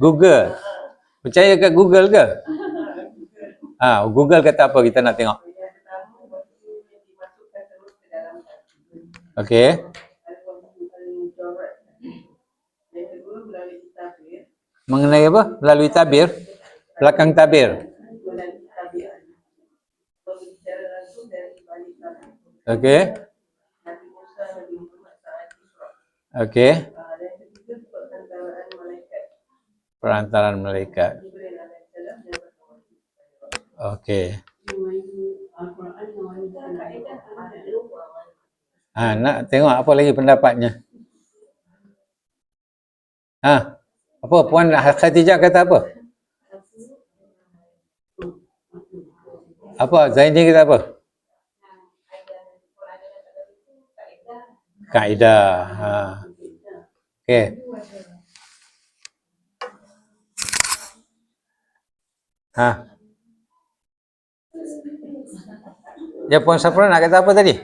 Google. Percaya kat Google ke? Google kata apa, kita nak tengok. Okey. Mengenai apa? Melalui tabir? Belakang tabir. Okey. Okey. Perantaraan malaikat. Okey. Nak tengok apa lagi pendapatnya. Apa Puan Khadijah kata apa? Apa Zaini kata apa? Kaedah. Okey. Ya, Puan Safra nak kata apa tadi?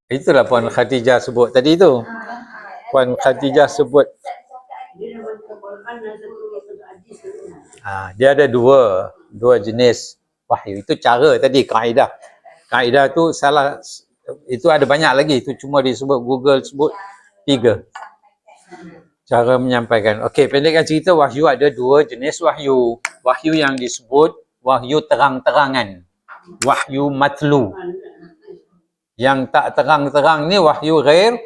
Itulah Puan Khadijah sebut tadi tu. Puan Khadijah sebut. Dia ada dua jenis wahyu. Itu cara tadi, kaedah. Kaedah tu salah, itu ada banyak lagi. Itu cuma disebut, Google sebut 3. Cara menyampaikan. Okey, pendekkan cerita, wahyu ada 2 jenis wahyu. Wahyu yang disebut wahyu terang-terangan. Wahyu matlu. Yang tak terang-terang ni wahyu ghair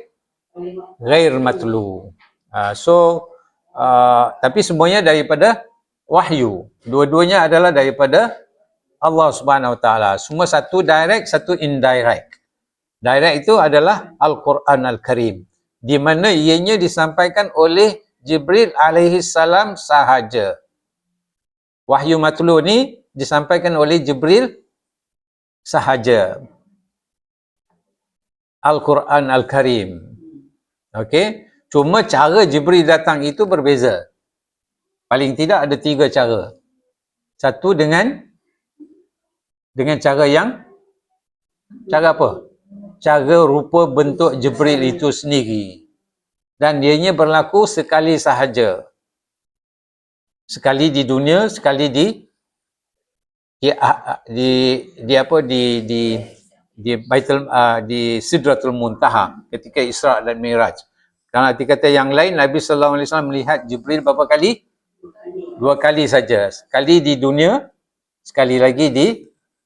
matlu. Tapi semuanya daripada wahyu. Dua-duanya adalah daripada Allah Subhanahu Wa Taala. Semua satu direct, satu indirect. Direct itu adalah Al-Quran Al-Karim, di mana ianya disampaikan oleh Jibril alaihi salam sahaja. Wahyu matlu ni disampaikan oleh Jibril sahaja. Al-Quran Al-Karim. Okey, cuma cara Jibril datang itu berbeza. Paling tidak ada 3 cara. Satu dengan cara apa? Cara rupa bentuk Jibril itu sendiri. Dan ianya berlaku sekali sahaja. Sekali di dunia, sekali di Baitul di Sidratul Muntaha ketika Isra dan Mi'raj. Kalau kata yang lain, Nabi sallallahu alaihi wasallam melihat Jibril berapa kali? 2 kali saja. Sekali di dunia, sekali lagi di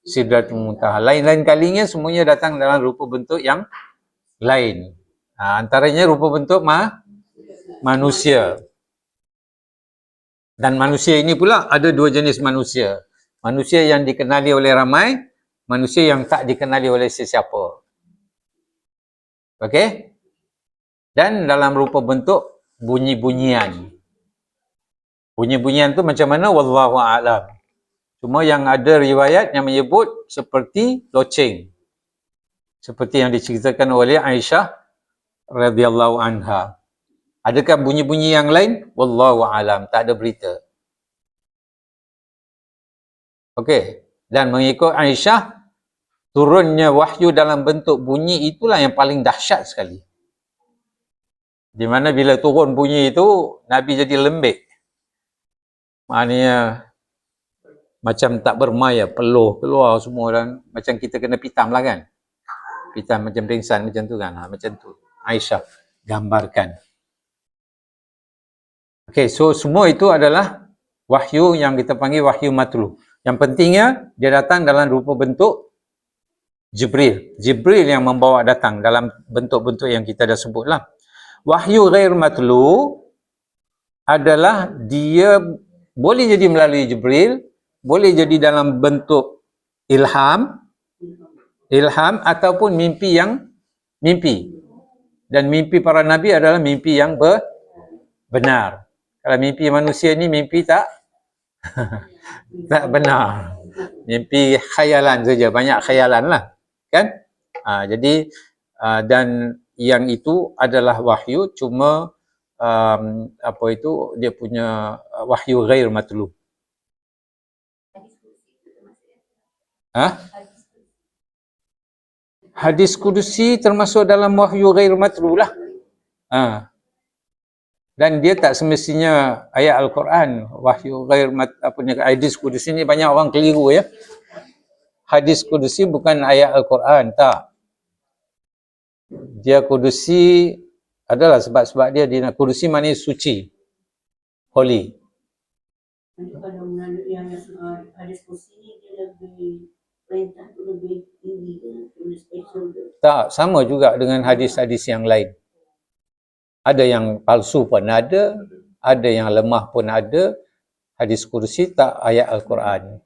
Sidratul Muntaha. Lain-lain kalinya semuanya datang dalam rupa bentuk yang lain. Antaranya rupa bentuk manusia. Dan manusia ini pula ada 2 jenis manusia. Manusia yang dikenali oleh ramai, manusia yang tak dikenali oleh sesiapa. Okey? Dan dalam rupa bentuk bunyi-bunyian. Bunyi-bunyian tu macam mana? Wallahu a'lam. Cuma yang ada riwayat yang menyebut seperti loceng. Seperti yang diceritakan oleh Aisyah radhiyallahu anha. Adakah bunyi-bunyi yang lain? Wallahu a'lam. Tak ada berita. Okey. Dan mengikut Aisyah, turunnya wahyu dalam bentuk bunyi itulah yang paling dahsyat sekali. Di mana bila turun bunyi itu, Nabi jadi lembik. Maknanya macam tak bermaya, peluh keluar semua dan macam kita kena pitam lah kan. Pitam macam pingsan macam tu kan. Macam tu Aisyah gambarkan. Okey, so semua itu adalah wahyu yang kita panggil wahyu matlu. Yang pentingnya dia datang dalam rupa bentuk Jibril. Jibril yang membawa datang dalam bentuk-bentuk yang kita dah sebutlah. Wahyu ghair matlu adalah dia boleh jadi melalui Jibril, boleh jadi dalam bentuk ilham ataupun mimpi yang mimpi. Dan mimpi para nabi adalah mimpi yang benar. Kalau mimpi manusia ni mimpi tak tak benar. Mimpi khayalan saja, banyak khayalan lah. Kan? Jadi dan yang itu adalah wahyu, cuma dia punya wahyu ghair matlu. Hadis kudusi termasuk dalam wahyu ghair matlu lah. Dan dia tak semestinya ayat Al-Quran. Wahyu ghair hadis kudusi ni banyak orang keliru ya. Hadis kudusi bukan ayat Al-Quran, tak. Dia kudusi adalah sebab dia kudusi maknanya suci, holy. Kalau yang hadis kudusi ni dia lebih perintah tu lebih tinggi ke, lebih special ke? Tak, sama juga dengan hadis-hadis yang lain. Ada yang palsu pun ada yang lemah pun ada. Hadis kursi tak ayat Al-Quran.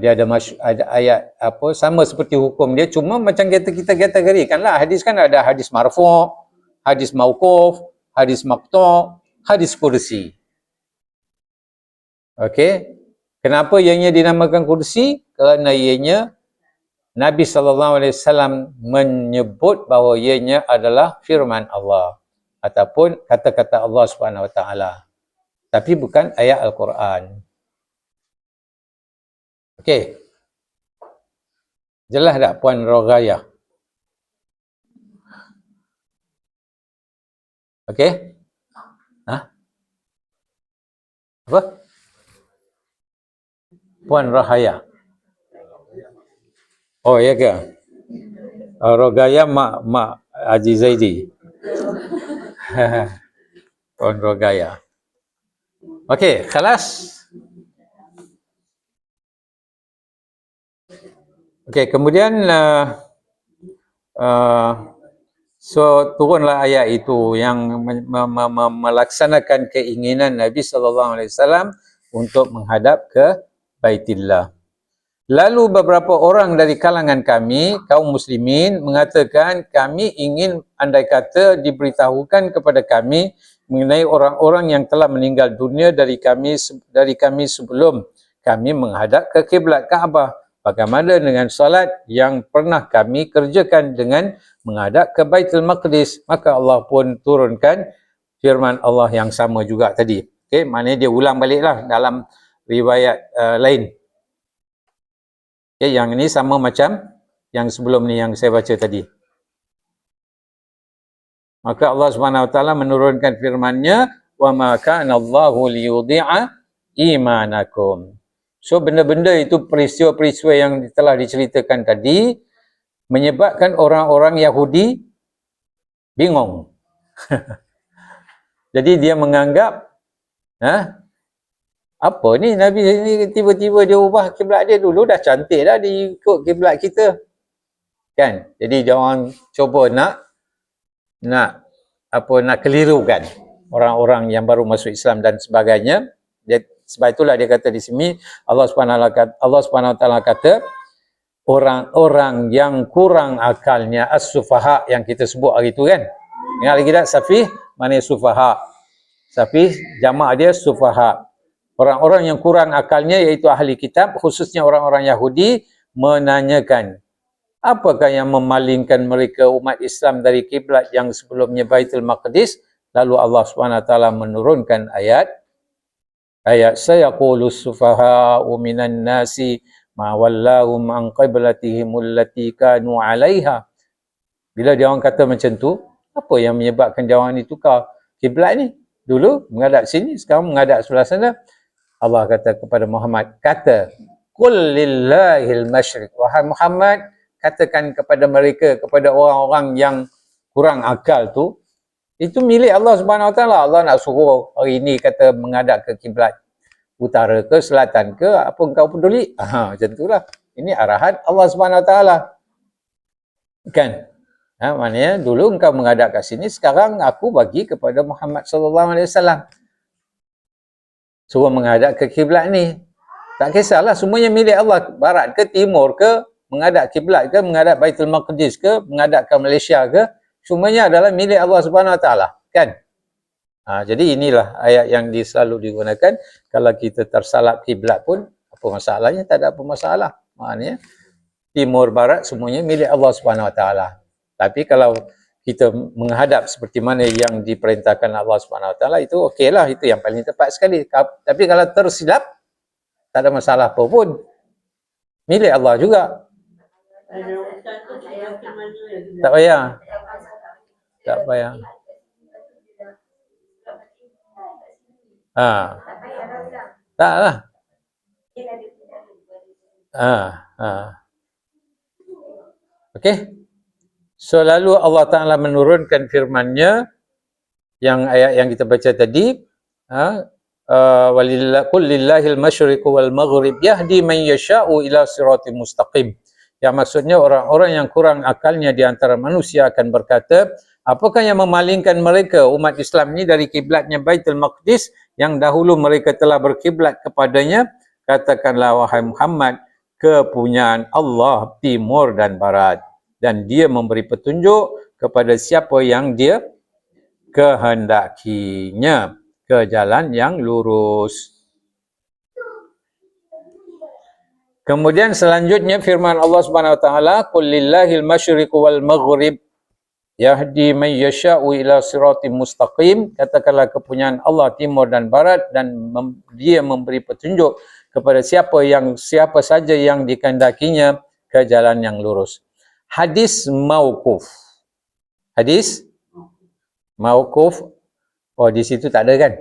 Dia ada ayat sama seperti hukum dia, cuma macam kita kategorikan lah. Hadis kan ada hadis marfu', hadis mauquf, hadis maqtu', hadis kursi. Okey. Kenapa ianya dinamakan kursi? Kerana ianya Nabi SAW menyebut bahawa ianya adalah firman Allah ataupun kata-kata Allah SWT. Tapi bukan ayat Al-Quran. Okey. Jelas tak Puan Rogaya? Okey? Apa? Puan Rahaya. Oh, ya ke? Rogaya mak Haji Zaidi. Puan Rogaya. Okey, khalas. Okey, kemudian so turunlah ayat itu yang melaksanakan keinginan Nabi SAW untuk menghadap ke Baitillah. Lalu beberapa orang dari kalangan kami, kaum muslimin, mengatakan kami ingin andai kata diberitahukan kepada kami mengenai orang-orang yang telah meninggal dunia dari kami sebelum kami menghadap ke kiblat Kaabah. Bagaimana dengan salat yang pernah kami kerjakan dengan menghadap ke Baitul Maqdis? Maka Allah pun turunkan firman Allah yang sama juga tadi. Okey, maknanya dia ulang baliklah dalam riwayat lain. Okay, yang ini sama macam yang sebelum ni yang saya baca tadi. Maka Allah SWT menurunkan firman-Nya, wa ma kana Allahu liyudhi'a imanakum. So benda-benda itu, peristiwa-peristiwa yang telah diceritakan tadi menyebabkan orang-orang Yahudi bingung. Jadi dia menganggap apa ni Nabi ni tiba-tiba dia ubah kiblat dia, dulu dah cantik dah dia ikut kiblat kita. Kan? Jadi dia orang cuba nak kelirukan orang-orang yang baru masuk Islam dan sebagainya. Sebab itulah dia kata di sini Allah SWT kata orang-orang yang kurang akalnya as-sufaha yang kita sebut hari tu kan. Ingat lagi tak safih mana sufaha? Safih jamak dia sufaha. Orang-orang yang kurang akalnya iaitu ahli kitab, khususnya orang-orang Yahudi, menanyakan apakah yang memalingkan mereka umat Islam dari kiblat yang sebelumnya Baitul Maqdis. Lalu Allah SWT menurunkan ayat sayaqulu sufaha'u minan nasi ma wallahum an qiblatihim allati kanu 'alaiha. Bila dia orang kata macam tu, apa yang menyebabkan dia orang ni tukar kiblat ni? Dulu menghadap sini, sekarang menghadap sebelah sana. Allah kata kepada Muhammad, kata, qul lillahil masyriq. Wahai Muhammad, katakan kepada mereka, kepada orang-orang yang kurang akal tu, itu milik Allah Subhanahu Wa Taala. Allah nak suruh hari ini kata menghadap ke kiblat utara ke selatan ke, apa engkau peduli? Macam itulah. Ini arahan Allah Subhanahu Wa Taala. Kan? Maknanya dulu engkau menghadap kat sini, sekarang aku bagi kepada Muhammad sallallahu alaihi wasallam. Suruh menghadap ke kiblat ni. Tak kisahlah, semuanya milik Allah. Barat ke timur ke, menghadap kiblat ke, menghadap Baitul Maqdis ke, menghadap ke Malaysia ke, semuanya adalah milik Allah Subhanahu Wa Taala, kan? Jadi inilah ayat yang selalu digunakan. Kalau kita tersalap kiblat pun apa masalahnya? Tak ada apa masalah. Maknanya timur barat semuanya milik Allah Subhanahu Wa Taala. Tapi kalau kita menghadap seperti mana yang diperintahkan Allah Subhanahu Wa Taala, itu okeylah, itu yang paling tepat sekali. Tapi kalau tersilap, tak ada masalah apa pun. Milik Allah juga. Tak payah. Tak payah. Taklah. Okey. So lalu Allah Ta'ala menurunkan firman-Nya yang ayat yang kita baca tadi, qul lillahil masyriqu wal maghrib yahdi man yasha'u ila siratim mustaqim. Yang maksudnya orang-orang yang kurang akalnya di antara manusia akan berkata, apakah yang memalingkan mereka umat Islam ni dari kiblatnya Baitul Maqdis yang dahulu mereka telah berkiblat kepadanya? Katakanlah wahai Muhammad, kepunyaan Allah timur dan barat, dan dia memberi petunjuk kepada siapa yang dia kehendakinya ke jalan yang lurus. Kemudian selanjutnya firman Allah Subhanahu Wa Taala, qul lillahil masyriqu wal maghrib yahdi man yasha'u ila siratim mustaqim. Katakanlah kepunyaan Allah timur dan barat, dan dia memberi petunjuk kepada siapa saja yang dikehendakinya ke jalan yang lurus. Hadis mauquf. Hadis mauquf. Oh, di situ tak ada kan?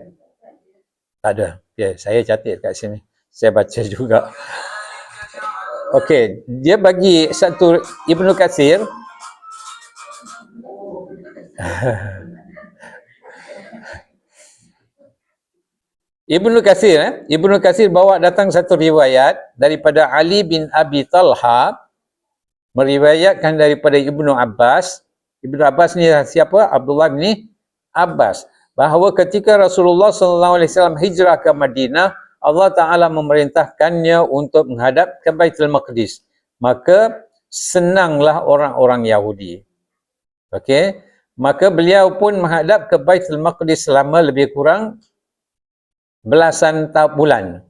Tak ada. Okay, saya catat kat sini. Saya baca juga. Okey, dia bagi satu Ibnu Katsir. Ibnu Katsir bawa datang satu riwayat daripada Ali bin Abi Talha, meriwayatkan daripada Ibnu Abbas. Ibnu Abbas ni siapa? Abdullah bin Abbas. Bahawa ketika Rasulullah SAW hijrah ke Madinah, Allah Ta'ala memerintahkannya untuk menghadap ke Baitul Maqdis. Maka senanglah orang-orang Yahudi. Okey, maka beliau pun menghadap ke Baitul Maqdis selama lebih kurang belasan bulan.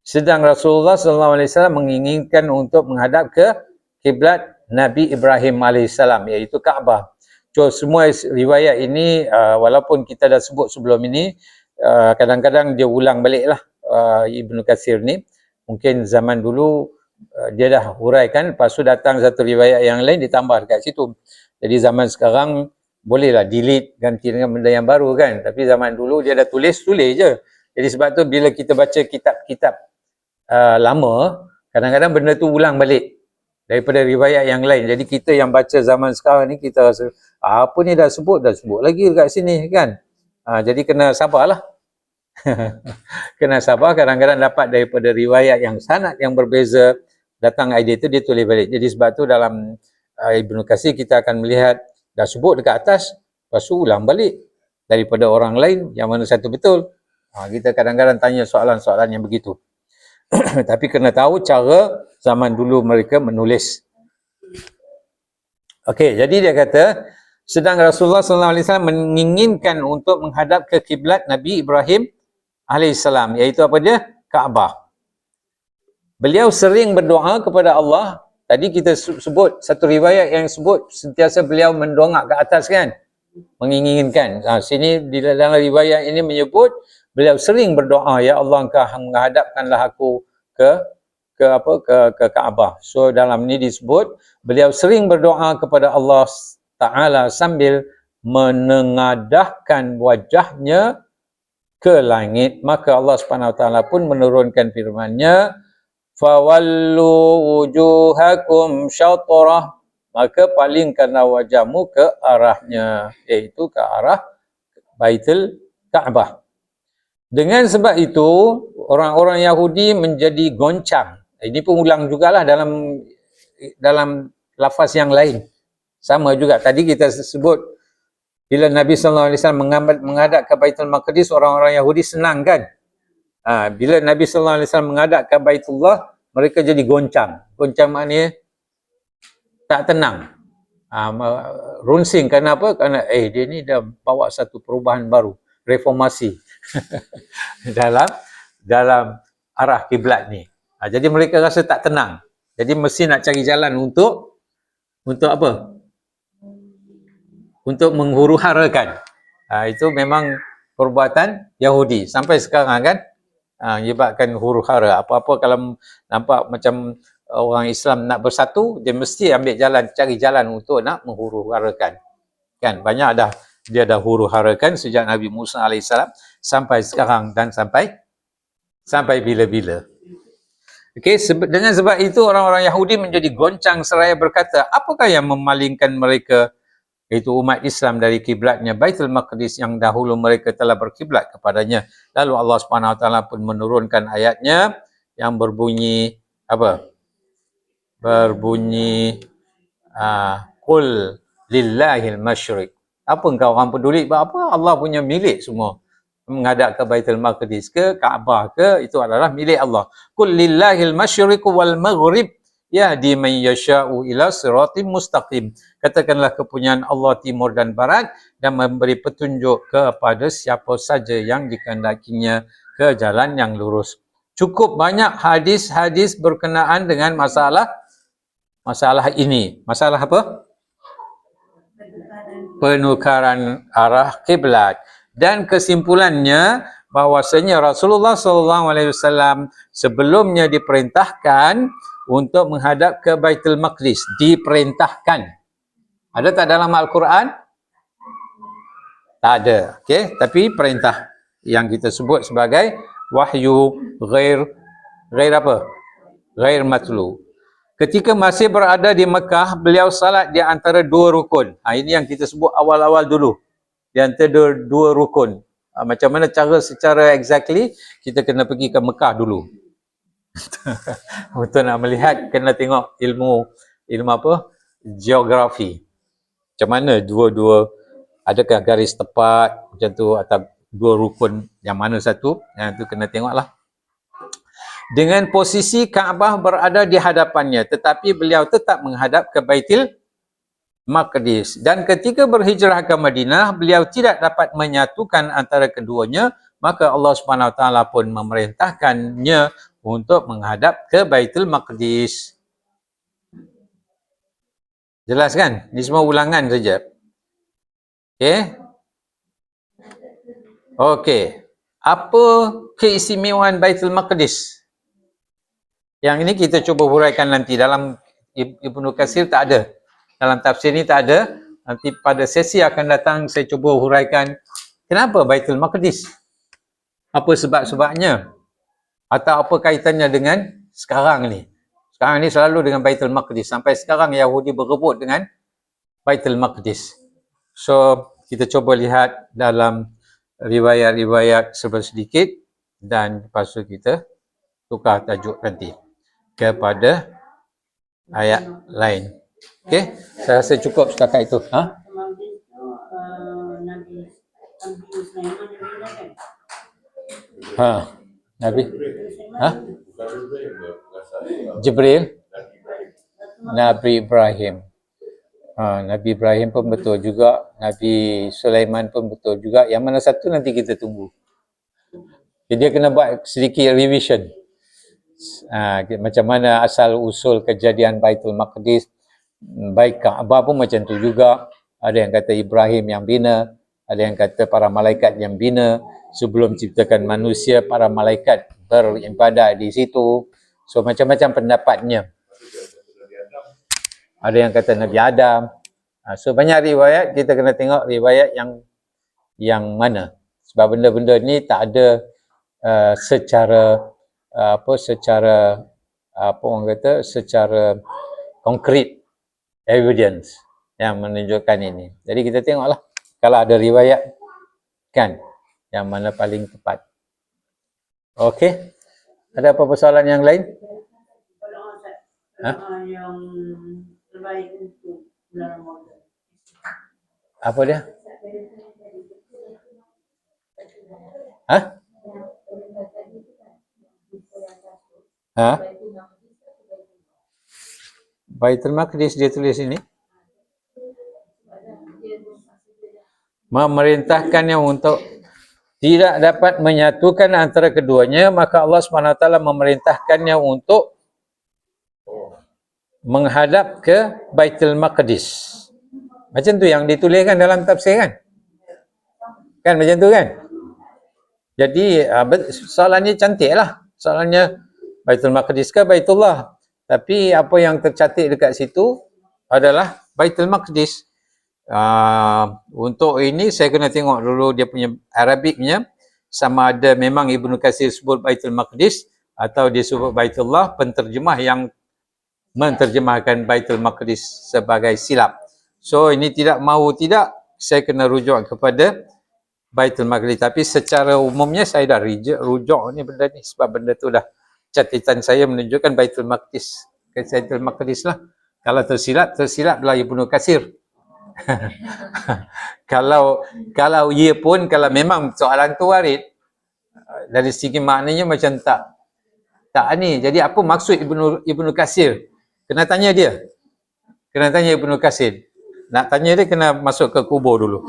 Sedang Rasulullah SAW menginginkan untuk menghadap ke kiblat Nabi Ibrahim AS, iaitu Kaabah. So, semua riwayat ini, walaupun kita dah sebut sebelum ini, kadang-kadang dia ulang balik lah Ibnu Katsir ni. Mungkin zaman dulu dia dah huraikan, lepas tu datang satu riwayat yang lain ditambah dekat situ. Jadi zaman sekarang bolehlah delete, ganti dengan benda yang baru kan. Tapi zaman dulu dia dah tulis je. Jadi sebab tu bila kita baca kitab-kitab lama, kadang-kadang benda tu ulang balik daripada riwayat yang lain. Jadi kita yang baca zaman sekarang ni, kita rasa apa ni dah sebut lagi dekat sini kan. Jadi kena sabarlah. Kena sabar, kadang-kadang dapat daripada riwayat yang sanad yang berbeza, datang idea tu dia tulis balik. Jadi sebab tu dalam Ibnu Katsir kita akan melihat dah sebut dekat atas, lepas tu ulang balik daripada orang lain yang mana satu betul. Kita kadang-kadang tanya soalan-soalan yang begitu. Tapi kena tahu cara zaman dulu mereka menulis. Okey, jadi dia kata, sedang Rasulullah SAW menginginkan untuk menghadap ke kiblat Nabi Ibrahim AS, iaitu apa dia? Kaabah. Beliau sering berdoa kepada Allah. Tadi kita sebut satu riwayat yang sebut sentiasa beliau mendongak ke atas kan, menginginkan. Sini di dalam riwayat ini menyebut beliau sering berdoa, ya Allah, engkau menghadapkanlah aku ke Kaabah. So dalam ni disebut beliau sering berdoa kepada Allah Ta'ala sambil menengadahkan wajahnya ke langit, maka Allah Subhanahu Wa Taala pun menurunkan firman-Nya, fawallu wujuhakum syatrah, maka palingkanlah wajahmu ke arahnya, iaitu ke arah Baitul Kaabah. Dengan sebab itu orang-orang Yahudi menjadi goncang. Ini pun ulang jugalah dalam lafaz yang lain. Sama juga tadi kita sebut bila Nabi sallallahu alaihi wasallam menghadap ke Baitul Maqdis, orang-orang Yahudi senang kan? Bila Nabi sallallahu alaihi wasallam menghadap ke Baitullah, mereka jadi goncang. Goncang maknanya tak tenang. Runsing. Kenapa? Kerana dia ni dah bawa satu perubahan baru, reformasi dalam arah kiblat ni. Jadi mereka rasa tak tenang. Jadi mesti nak cari jalan untuk apa? Untuk menghuru-harakan. Itu memang perbuatan Yahudi sampai sekarang kan, menyebabkan huru-hara. Apa-apa kalau nampak macam orang Islam nak bersatu, dia mesti ambil jalan, cari jalan untuk nak menghuru-harakan. Kan banyak dah dia dah huru-harakan sejak Nabi Musa AS sampai sekarang dan sampai bila-bila. Okey, dengan sebab itu orang-orang Yahudi menjadi goncang seraya berkata, apakah yang memalingkan mereka, iaitu umat Islam, dari kiblatnya Baitul Maqdis yang dahulu mereka telah berkiblat kepadanya. Lalu Allah Subhanahu Wa Taala pun menurunkan ayatnya yang berbunyi apa? Berbunyi qul lillahil masyriq. Apa engkau orang peduli buat apa? Allah punya milik semua. Menghadap ke Baitul Maqdis ke Kaabah ke, itu adalah milik Allah. Qul lillahil masyriq wal maghrib yahdi man yasha'u ila siratim mustaqim. Katakanlah kepunyaan Allah timur dan barat dan memberi petunjuk kepada siapa saja yang dikehendakinya ke jalan yang lurus. Cukup banyak hadis-hadis berkenaan dengan masalah ini. Masalah apa? Penukaran arah kiblat. Dan kesimpulannya bahawasanya Rasulullah SAW sebelumnya diperintahkan untuk menghadap ke Baitul Maqdis. Diperintahkan. Ada tak dalam Al-Quran? Tak ada. Okey, tapi perintah yang kita sebut sebagai wahyu ghair apa? Ghair matlu. Ketika masih berada di Mekah, beliau salat di antara dua rukun. Ini yang kita sebut awal-awal dulu. Di antara dua rukun. Macam mana cara secara exactly, kita kena pergi ke Mekah dulu. Untuk nak melihat, kena tengok ilmu apa? Geografi. Macam mana dua-dua, adakah garis tepat macam tu, atau dua rukun yang mana satu, yang tu kena tengoklah. Dengan posisi Kaabah berada di hadapannya, tetapi beliau tetap menghadap ke Baitul Maqdis. Dan ketika berhijrah ke Madinah, beliau tidak dapat menyatukan antara keduanya, maka Allah Subhanahu Wa Taala pun memerintahkannya untuk menghadap ke Baitul Maqdis. Jelas kan? Ini semua ulangan saja. Okey. Okey. Apa keistimewaan Baitul Maqdis? Yang ini kita cuba huraikan nanti. Dalam Ibnu Katsir tak ada. Dalam tafsir ni tak ada. Nanti pada sesi akan datang saya cuba huraikan kenapa Baitul Maqdis? Apa sebab-sebabnya? Atau apa kaitannya dengan sekarang ni? Sekarang ni selalu dengan Baitul Maqdis. Sampai sekarang Yahudi berebut dengan Baitul Maqdis. So, kita cuba lihat dalam riwayat-riwayat sedikit dan lepas tu kita tukar tajuk nanti kepada ayat lain. Okey, saya rasa cukup setakat itu. Nabi Jibril, Nabi Ibrahim. Nabi Ibrahim pun betul juga, Nabi Sulaiman pun betul juga. Yang mana satu nanti kita tunggu. Jadi dia kena buat sedikit revision. Macam mana asal usul kejadian Baitul Maqdis. Baik Kaabah pun macam tu juga. Ada yang kata Ibrahim yang bina, ada yang kata para malaikat yang bina. Sebelum ciptakan manusia, para malaikat beribadat di situ. So macam-macam pendapatnya. Ada yang kata Nabi Adam. So banyak riwayat, kita kena tengok riwayat yang mana. Sebab benda-benda ni tak ada secara orang kata secara konkret evidence yang menunjukkan ini. Jadi kita tengoklah kalau ada riwayat kan yang mana paling tepat. Okey. Ada apa persoalan yang lain? Yang terbaik untuk bulan Ramadan. Apa dia? Baitul Maqdis dia tulis ini. Memerintahkannya untuk tidak dapat menyatukan antara keduanya, maka Allah SWT memerintahkannya untuk menghadap ke Baitul Maqdis. Macam tu yang dituliskan dalam tafsir kan? Kan macam tu kan? Jadi soalannya cantik lah. Soalannya Baitul Maqdis ke Baitullah. Tapi apa yang tercantik dekat situ adalah Baitul Maqdis. Untuk ini saya kena tengok dulu dia punya Arabiknya, sama ada memang Ibnu Katsir sebut Baitul Maqdis atau dia sebut Baitullah, penterjemah yang menterjemahkan Baitul Maqdis sebagai silap. So ini tidak saya kena rujuk kepada Baitul Maqdis. Tapi secara umumnya saya dah rujuk ni benda ni sebab benda tu dah catatan saya menunjukkan Baitul Maqdis. Baitul Maqdis lah. Kalau tersilaplah Ibnu Katsir. kalau ia pun kalau memang soalan tu warid dari segi maknanya macam tak ni. Jadi apa maksud Ibnu Katsir? Kena tanya dia. Kena tanya Ibnu Katsir. Nak tanya dia kena masuk ke kubur dulu.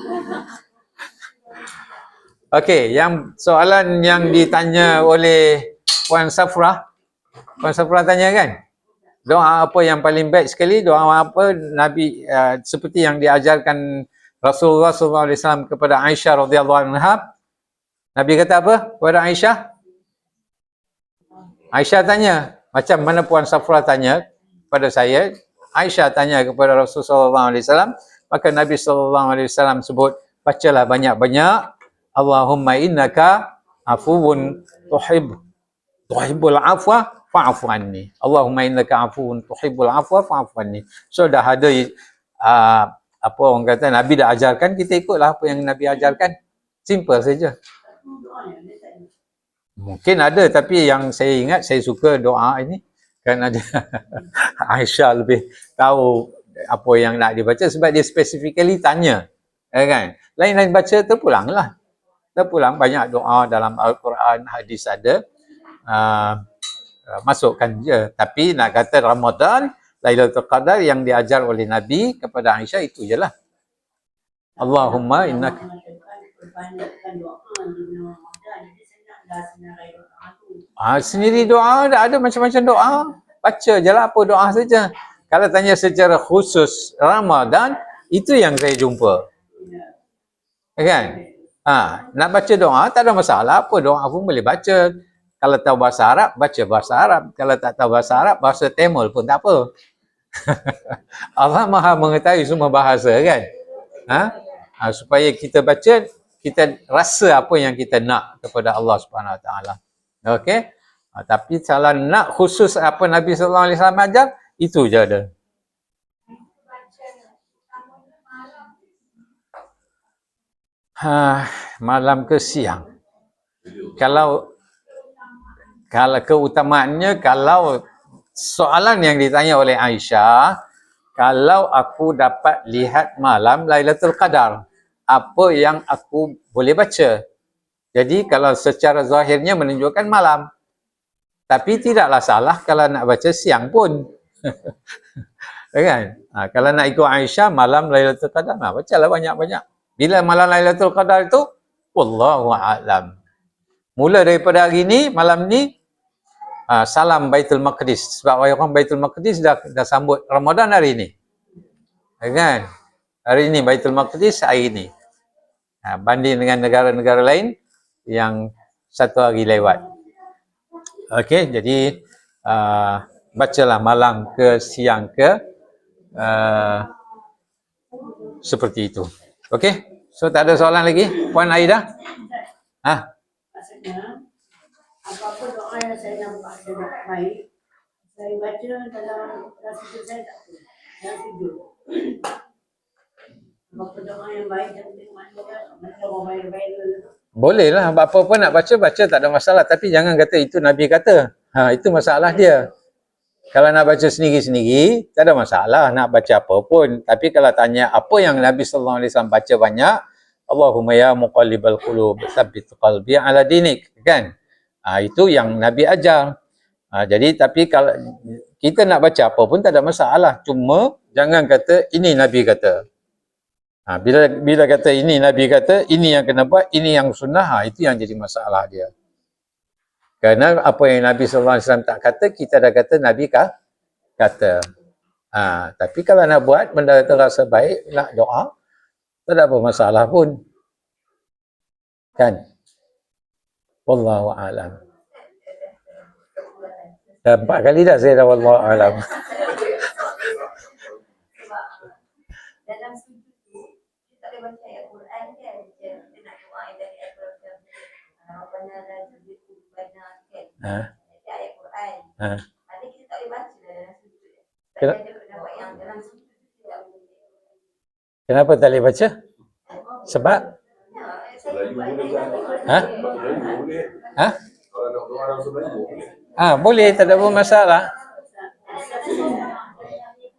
Okey, yang soalan yang ditanya oleh Puan Safrah. Puan Safrah tanya kan? Doa apa yang paling baik sekali? Doa apa Nabi seperti yang diajarkan Rasulullah SAW kepada Aisyah radhiyallahu anha. Nabi kata apa kepada Aisyah? Aisyah tanya, macam mana Puan Safrah tanya pada saya, Aisyah tanya kepada Rasulullah SAW, maka Nabi SAW sebut, bacalah banyak-banyak, Allahumma innaka afuwun tuhibbul afwa fa'fu anni. Allahumma innaka afuwun tuhibbul afwa fa'fu anni. So dah ada apa orang kata Nabi dah ajarkan, kita ikutlah apa yang Nabi ajarkan. Simple saja. Mungkin ada, tapi yang saya ingat saya suka doa ini kan ada Aisyah lebih tahu apa yang nak dibaca sebab dia specifically tanya, kan? Lain-lain baca terpulanglah. Terpulang banyak doa dalam Al-Quran, hadis ada. Masukkan je. Tapi nak kata Ramadan, Lailatul Qadar yang diajar oleh Nabi kepada Aisyah itu je lah. Allahumma innaka sendiri doa, ada macam-macam doa. Baca je lah apa doa saja. Kalau tanya secara khusus Ramadan, itu yang saya jumpa. Kan? Nak baca doa tak ada masalah, apa doa pun boleh baca. Kalau tahu bahasa Arab, baca bahasa Arab. Kalau tak tahu bahasa Arab, bahasa Tamil pun tak apa. Allah Maha mengetahui semua bahasa kan. Supaya kita baca, kita rasa apa yang kita nak kepada Allah Subhanahu Wa Taala. Okey. Tapi kalau nak khusus apa Nabi sallallahu alaihi wasallam ajar, itu je ada. Malam ke siang. Kalau keutamaannya, kalau soalan yang ditanya oleh Aisyah, kalau aku dapat lihat malam Lailatul Qadar, apa yang aku boleh baca? Jadi kalau secara zahirnya menunjukkan malam. Tapi tidaklah salah kalau nak baca siang pun. Kan? Kalau nak ikut Aisyah, malam Lailatul Qadar, bacalah banyak-banyak. Bila malam Lailatul Qadar itu, wallahu a'lam. Mula daripada hari ni, malam ni, salam Baitul Maqdis. Sebab orang Baitul Maqdis dah sambut Ramadan hari ni. Kan? Hari ni Baitul Maqdis, hari ni. Banding dengan negara-negara lain yang satu hari lewat. Okey, jadi bacalah malam ke siang ke seperti itu. Okey, so tak ada soalan lagi, Puan Aida? Ha? Maksudnya, apa-apa doa yang saya nampak saya baik, saya baca dalam sujud saya tak apa. Dalam sujud. Apa-apa doa yang baik, saya tengok macam orang baik-baik. Boleh lah, apa pun nak baca tak ada masalah. Tapi jangan kata itu Nabi kata. Itu masalah dia. Kalau nak baca sendiri-sendiri, tak ada masalah nak baca apa pun. Tapi kalau tanya apa yang Nabi SAW baca banyak, Allahumma ya muqallibal qulub, tsabbit qalbi ala dinik. Kan? Itu yang Nabi ajar. Jadi tapi kalau kita nak baca apa pun tak ada masalah. Cuma jangan kata ini Nabi kata. Bila kata ini Nabi kata, ini yang kena buat, ini yang sunnah, itu yang jadi masalah dia. Kerana apa yang Nabi SAW tak kata, kita dah kata Nabi kata. Tapi kalau nak buat benda terasa baik, nak doa, tak ada apa masalah pun. Kan? Wallahu a'lam. Dah 4 kali dah saya dah wallahu a'lam. Dalam sujud tu, kita tak boleh baca ayat Quran kan? Kita nak doa dari ayat Quran. Rabbana la tuzigh qulubana kan? Ayat Quran. Ada kita tak boleh baca dalam sujud. Tapi ada pendapat yang dalam sujud tu tidak boleh. Kenapa tak boleh baca? Sebab? Kalau nak doa dalam sebelah boleh. Boleh, tak ada apa masalah.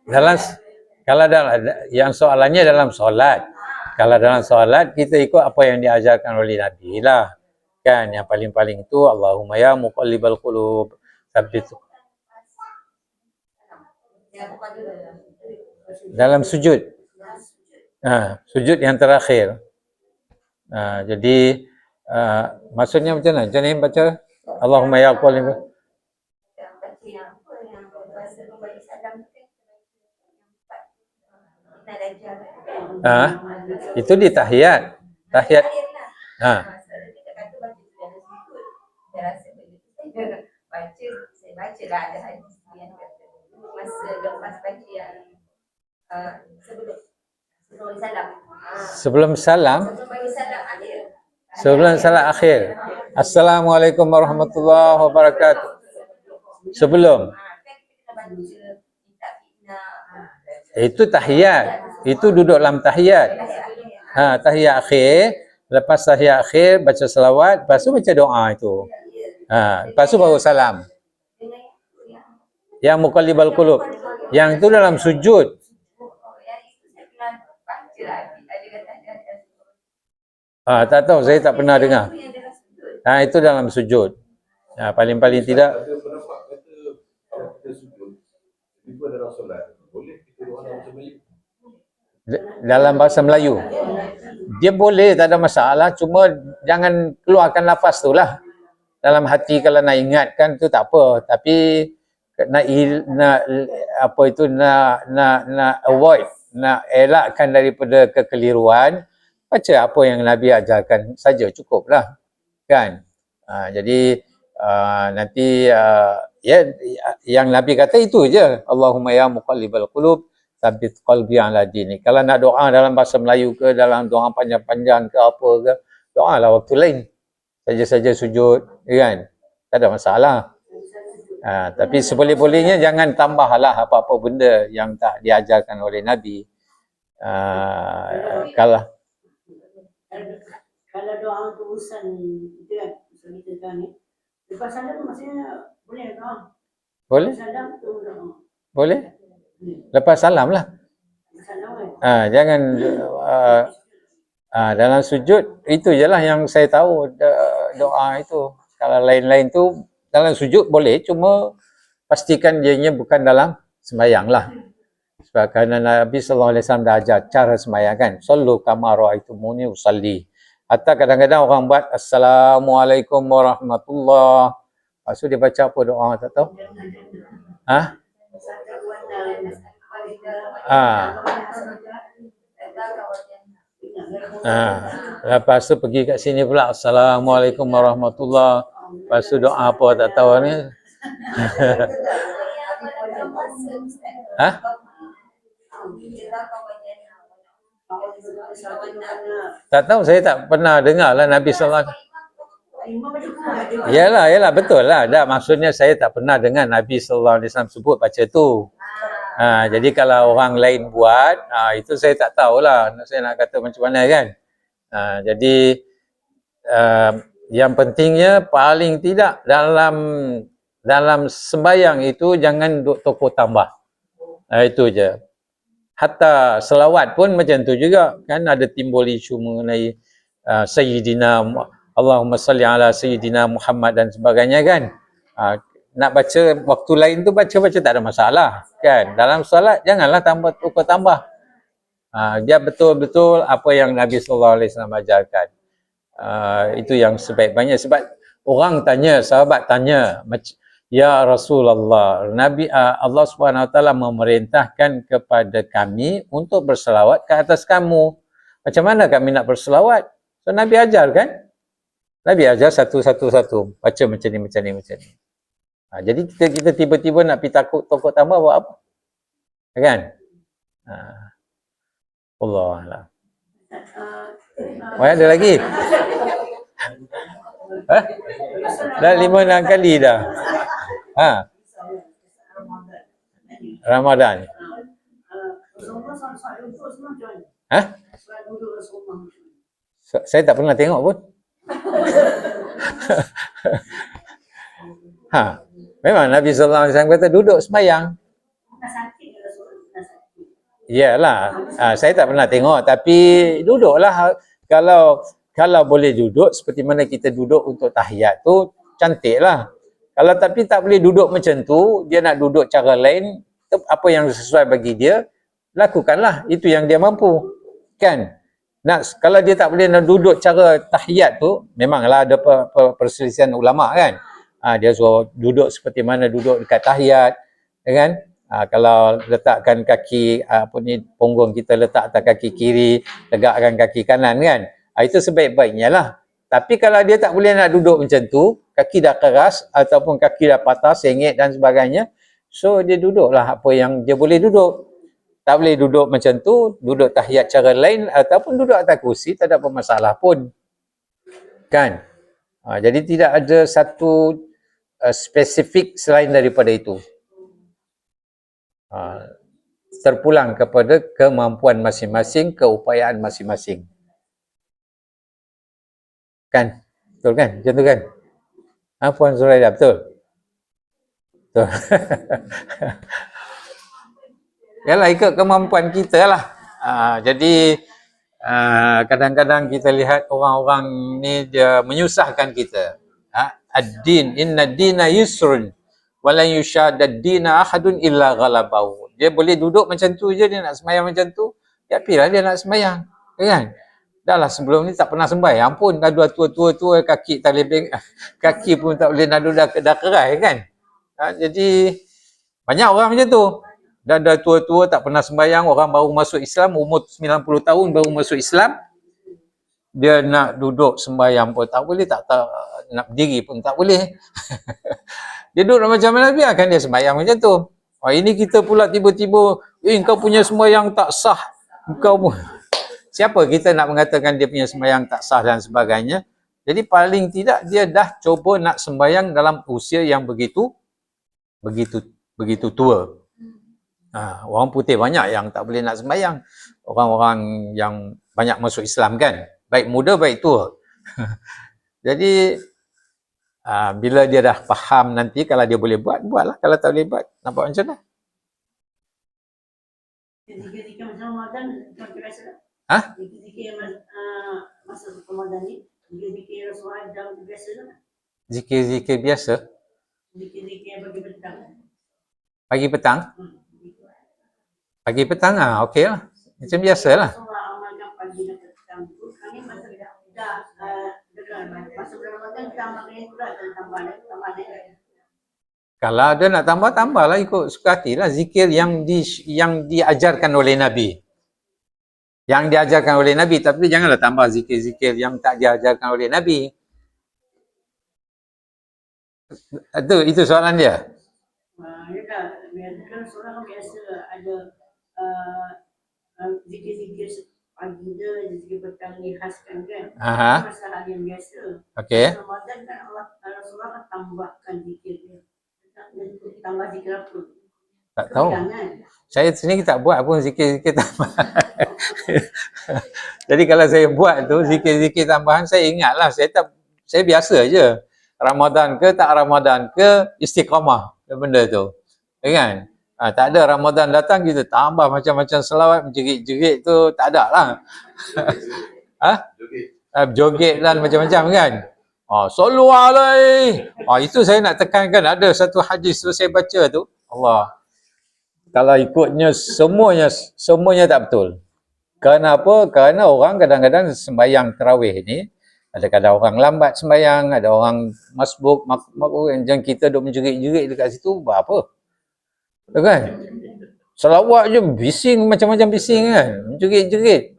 Kalau yang soalannya dalam solat. Kalau dalam solat, kita ikut apa yang diajarkan oleh Nabi lah. Kan, yang paling-paling itu, Allahumma ya muqallibal qulub, tsabbit. Dalam sujud. Sujud yang terakhir. Jadi, maksudnya macam mana? Macam ni baca, Allahumma ya muqallibal. Itu di tahiyat. Tahiyat. Saya baca lah ada hadis yang kata masa lepas baca yang sebelum salam. Sebelum salam. Akhir. Sebelum salam akhir. Assalamualaikum warahmatullahi wabarakatuh. Sebelum. Itu tahiyat. Itu duduk dalam tahiyat. Tahiyat akhir. Lepas tahiyat akhir, baca selawat. Lepas tu baca doa itu. Lepas tu baru salam. Yang muqallibal qulub. Yang itu dalam sujud. Tak tahu, saya tak pernah dengar. Itu dalam sujud. Paling-paling tidak. Ada pendapat kata kalau kita sujud, itu adalah solat. Boleh kita doa dalam bahasa Melayu? Dalam bahasa Melayu. Dia boleh, tak ada masalah. Cuma jangan keluarkan lafaz tu lah. Dalam hati kalau nak ingatkan tu tak apa. Tapi nak avoid, nak elakkan daripada kekeliruan, baca apa yang Nabi ajarkan saja cukup lah. Kan? Jadi nanti yang Nabi kata itu je. Allahumma ya muqallibal qulub, tsabbit qalbi ala dinik. Kalau nak doa dalam bahasa Melayu ke, dalam doa panjang-panjang ke apa ke, doa lah waktu lain. Saja-saja sujud, kan? Tak ada masalah. Tapi seboleh-bolehnya jangan tambahlah apa-apa benda yang tak diajarkan oleh Nabi. Kalau doa untuk urusan itu kan, urusan kita sekarang ni, lepas salam maksudnya boleh doa? Boleh? Salam tu doa. Boleh? Lepas salam lah. Salam kan? Jangan dalam sujud, itu je lah yang saya tahu doa itu. Kalau lain-lain tu dalam sujud boleh, cuma pastikan dianya bukan dalam sembahyang lah. Sebab kerana Nabi SAW dah ajar cara sembahyang kan. Sallu kama ra'aitumuni usalli. Atau kadang-kadang orang buat Assalamualaikum warahmatullahi. Lepas tu dia baca apa doa, tak tahu? Lepas tu pergi kat sini pula Assalamualaikum warahmatullahi. Lepas tu doa apa tak tahu ni. Tak tahu, saya tak pernah dengar lah Nabi SAW. Imam juga ada. Yalah, betul lah. Dah, maksudnya saya tak pernah dengar Nabi SAW sebut baca tu. Jadi kalau orang lain buat, itu saya tak tahulah. Saya nak kata macam mana kan. Jadi yang pentingnya paling tidak dalam sembahyang itu jangan duk tokoh tambah. Itu je. Hatta selawat pun macam tu juga. Kan ada timbul isu mengenai Sayyidina Allahumma salli ala Sayyidina Muhammad dan sebagainya kan. Nak baca waktu lain tu baca tak ada masalah kan. Dalam solat janganlah tokoh tambah. Dia betul-betul apa yang Nabi SAW ajarkan. Itu yang sebaik-baiknya. Sebab orang tanya, sahabat tanya, ya Rasulullah, Allah SWT memerintahkan kepada kami untuk berselawat ke atas kamu. Macam mana kami nak berselawat? So Nabi ajar kan? Nabi ajar satu-satu. Baca macam ni. Jadi kita tiba-tiba nak pergi takut tokoh tambah buat apa? Kan? Allah. Ada lagi? Dah 5-6 kali dah. Ramadan. Saya tak pernah tengok pun. Memang Nabi SAW kata duduk sembahyang. Yalah, saya tak pernah tengok tapi duduklah. Kalau boleh duduk seperti mana kita duduk untuk tahiyat tu cantiklah. Kalau tapi tak boleh duduk macam tu, dia nak duduk cara lain, apa yang sesuai bagi dia, lakukanlah. Itu yang dia mampu. Kan? Kalau dia tak boleh nak duduk cara tahiyat tu, memanglah ada perselisihan ulama kan. Dia suruh duduk seperti mana duduk dekat tahiyat, kan? Kalau letakkan kaki punggung kita letak atas kaki kiri, tegakkan kaki kanan kan. Itu sebaik-baiknya lah. Tapi kalau dia tak boleh nak duduk macam tu, kaki dah keras ataupun kaki dah patah, sengit dan sebagainya, so dia duduklah apa yang dia boleh duduk. Tak boleh duduk macam tu, duduk tahiyat cara lain ataupun duduk atas kursi, tak ada apa masalah pun. Kan? Jadi tidak ada satu spesifik selain daripada itu. Terpulang kepada kemampuan masing-masing, keupayaan masing-masing. Kan? Betul kan? Macam tu kan? Puan Zuraida, betul? Betul. Yalah, ikut kemampuan kita lah. Jadi kadang-kadang kita lihat orang-orang ni dia menyusahkan kita. Ad-din, inna dina yusrun wala yushadad dina ahadun illa ghalabahu. Dia boleh duduk macam tu je, dia nak sembahyang macam tu, yapilah dia nak sembahyang, kan? Dah lah sebelum ni tak pernah sembahyang pun, dah tua-tua kaki tak boleh, kaki pun tak boleh nak duduk, dah kerai kan. Jadi banyak orang macam tu. Dah tua-tua tak pernah sembahyang, orang baru masuk Islam, umur 90 tahun baru masuk Islam, dia nak duduk sembahyang pun tak boleh, tak nak berdiri pun tak boleh. Dia duduk macam mana, biarkan dia sembahyang macam tu. Ini kita pula tiba-tiba, kau punya sembahyang tak sah. Kau pun. Siapa kita nak mengatakan dia punya sembahyang tak sah dan sebagainya. Jadi paling tidak dia dah cuba nak sembahyang dalam usia yang begitu tua. Orang putih banyak yang tak boleh nak sembahyang. Orang-orang yang banyak masuk Islam kan. Baik muda, baik tua. Jadi bila dia dah faham nanti, kalau dia boleh buatlah. Kalau tak boleh buat, nak buat macam mana? Zikir-zikir masa Ramadan, macam biasa lah. Zikir-zikir masa Ramadan ni, zikir-zikir Rasulullah macam biasa lah. Zikir-zikir biasa? Zikir-zikir pagi petang. Pagi petang? Pagi petang okey lah. Macam biasa lah. Rasulullah amalkan pagi dan petang tu, kami masa dah masa Ramadan kita amalkan itu dah tambah lagi. Kalau ada nak tambahlah ikut suka hati lah. Zikir yang diajarkan oleh Nabi. Yang diajarkan oleh Nabi. Tapi janganlah tambah zikir-zikir yang tak diajarkan oleh Nabi. Itu soalan dia. Kan soalan biasa ada zikir-zikir pagi dia, zikir petang ni khaskan kan. Aha. Masa hari yang biasa. Okey. Ramadan kan Rasulullah kan tambahkan zikir dia. Tambah zikir apa? Tak tahu. Kebilangan. Saya sendiri tak buat pun zikir-zikir tambahan. Jadi kalau saya buat tu zikir-zikir tambahan, saya ingatlah, saya biasa je. Ramadan ke tak Ramadan ke, istiqamah benda tu. Kan? Tak ada Ramadan datang kita tambah macam-macam selawat, menjerit-jerit tu tak ada lah. Joget dan macam-macam kan. Sallu alaihi. Itu saya nak tekankan, ada satu hadis tu saya baca tu. Allah. Kalau ikutnya semuanya tak betul. Kenapa? Kerana orang kadang-kadang sembahyang tarawih ni, kadang-kadang orang lambat sembahyang, ada orang masbuk, yang kita duk menjerit-jerit dekat situ, buat apa? Kan? Selawat je bising, macam-macam bising kan, menjerit-jerit.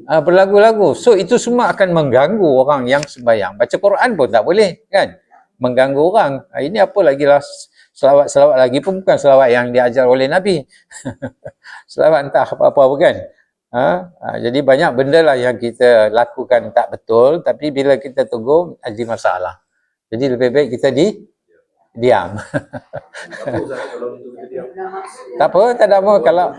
Berlagu-lagu. So itu semua akan mengganggu orang yang sembahyang. Baca Quran pun tak boleh kan, mengganggu orang. Ini apa lagi lah, selawat lagi pun bukan selawat yang diajar oleh Nabi. Selawat entah apa-apa kan. Jadi banyak benda lah yang kita lakukan tak betul, tapi bila kita tegur ada masalah. Jadi lebih baik kita diam. Tak apa, tak ada apa. Kalau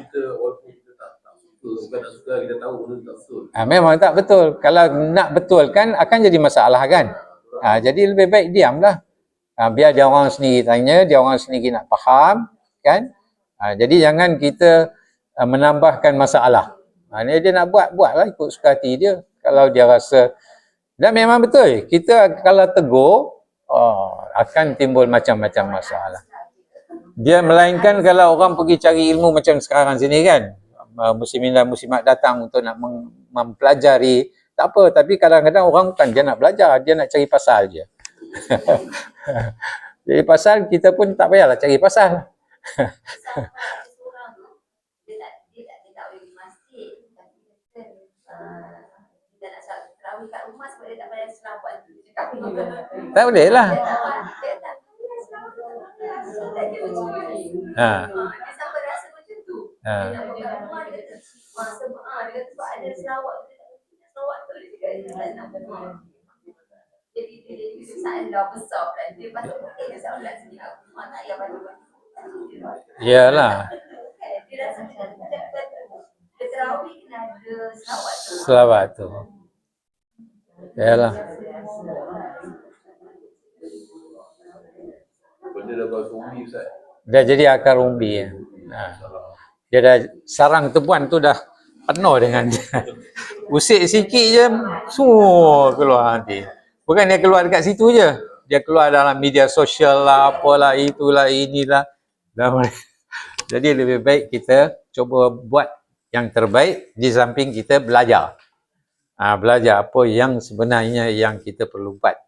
memang tak betul. Kalau nak betulkan akan jadi masalah kan. Jadi lebih baik diamlah. Biar dia orang sendiri tanya, dia orang sendiri nak faham kan. Jadi jangan kita menambahkan masalah. Dia nak buatlah ikut suka hati dia. Kalau dia rasa, dan memang betul, kita kalau tegur akan timbul macam-macam masalah. Dia melainkan kalau orang pergi cari ilmu macam sekarang sini kan, muslimin dan muslimat datang untuk nak mempelajari, tak apa, tapi kadang-kadang orang bukan dia nak belajar, dia nak cari pasal je. Jadi pasal kita pun tak payahlah cari pasal. Tak boleh lah. Yalah. Selawat tu. Yalah. Dah jadi akar umbi. Dia dah, sarang tepuan tu dah penuh dengan dia. Usik sikit je, semua keluar nanti. Bukan dia keluar dekat situ je, dia keluar dalam media sosial lah, apalah, itulah, inilah. Jadi lebih baik kita cuba buat yang terbaik di samping kita belajar. Belajar apa yang sebenarnya yang kita perlu buat.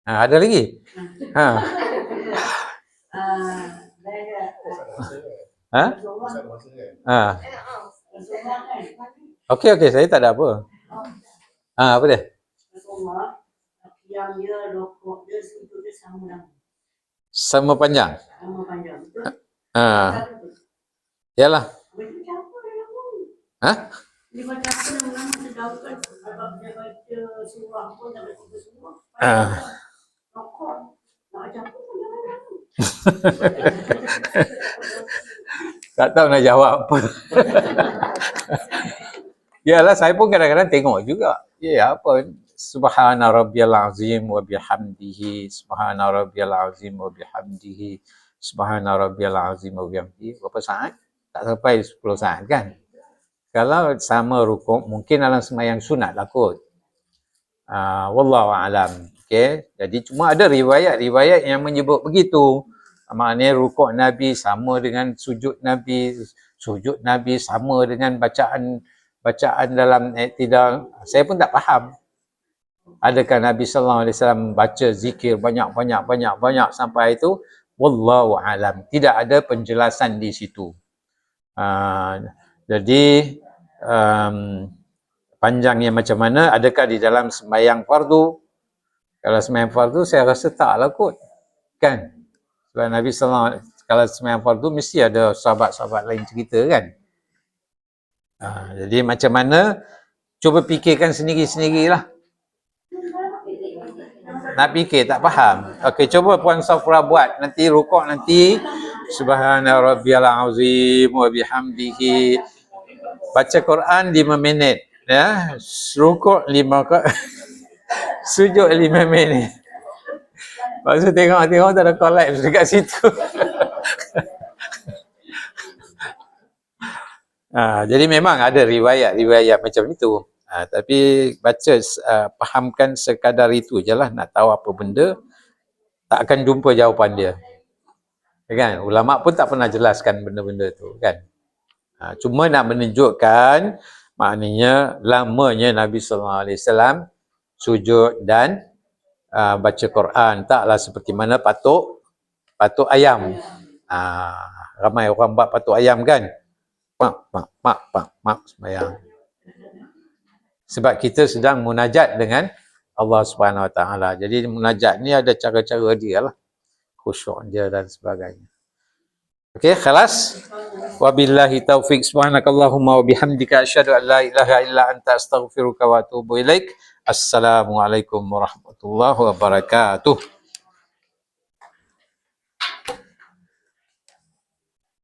Ada lagi? Okey, saya tak ada apa. Apa dia? Yang dia rokok dia situ dia sama panjang. Sama panjang. Yalah. Dia baca apa nama sedang kan, kalau dia baca surah pun dah baca semua. Rokok. Nak baca apa pun jangan. Tak tahu nak jawab apa. Yalah, saya pun kadang-kadang tengok juga. Apa? Subhana rabbiyal azim wa bihamdihi. Subhana rabbiyal azim wa bihamdihi. Subhana rabbiyal azim wa bihamdihi. Berapa saat? Tak sampai 10 saat kan? Kalau sama rukuk, mungkin dalam sembahyang sunat lah kot. Wallahu a'lam. Okay? Jadi cuma ada riwayat yang menyebut begitu. Maknanya rukuk Nabi sama dengan sujud Nabi sama dengan bacaan dalam iktidal. Saya pun tak faham. Adakah Nabi sallallahu alaihi wasallam baca zikir banyak sampai itu? Wallahu a'lam. Tidak ada penjelasan di situ. Jadi panjangnya macam mana? Adakah di dalam sembahyang fardu? Kalau sembahyang fardu saya rasa taklah kot. Kan? Sebab Nabi sallallahu alaihi wasallam kalau sembahyang fardu mesti ada sahabat-sahabat lain cerita kan. Jadi macam mana, cuba fikirkan sendiri-sendirilah. Nak fikir tak faham. Okey, cuba Puan Safra buat. Nanti rukuk nanti Subhana rabbiyal azim wa bihamdihi. Baca Quran 5 minit, ya. Rukuk 5 sujud 5 minit. Lepas tu tengok tak ada collapse dekat situ. Jadi memang ada riwayat macam itu. Tapi baca, fahamkan sekadar itu je lah. Nak tahu apa benda, tak akan jumpa jawapan dia. Kan? Ulama pun tak pernah jelaskan benda-benda tu, kan? Cuma nak menunjukkan maknanya lamanya Nabi SAW sujud dan baca Quran. Taklah seperti mana patuk ayam. Ramai orang buat patuk ayam, kan? Mak sembahyang. Sebab kita sedang munajat dengan Allah Subhanahu Wa Taala. Jadi munajat ni ada cara-cara dia lah. Khusyuk dia dan sebagainya. Okey, khalas. Wabillahi taufiq. Subhanakallahumma wa bihamdika asyhadu an la ilaha illa anta astaghfiruka wa atubu ilaik. Assalamualaikum warahmatullahi wabarakatuh.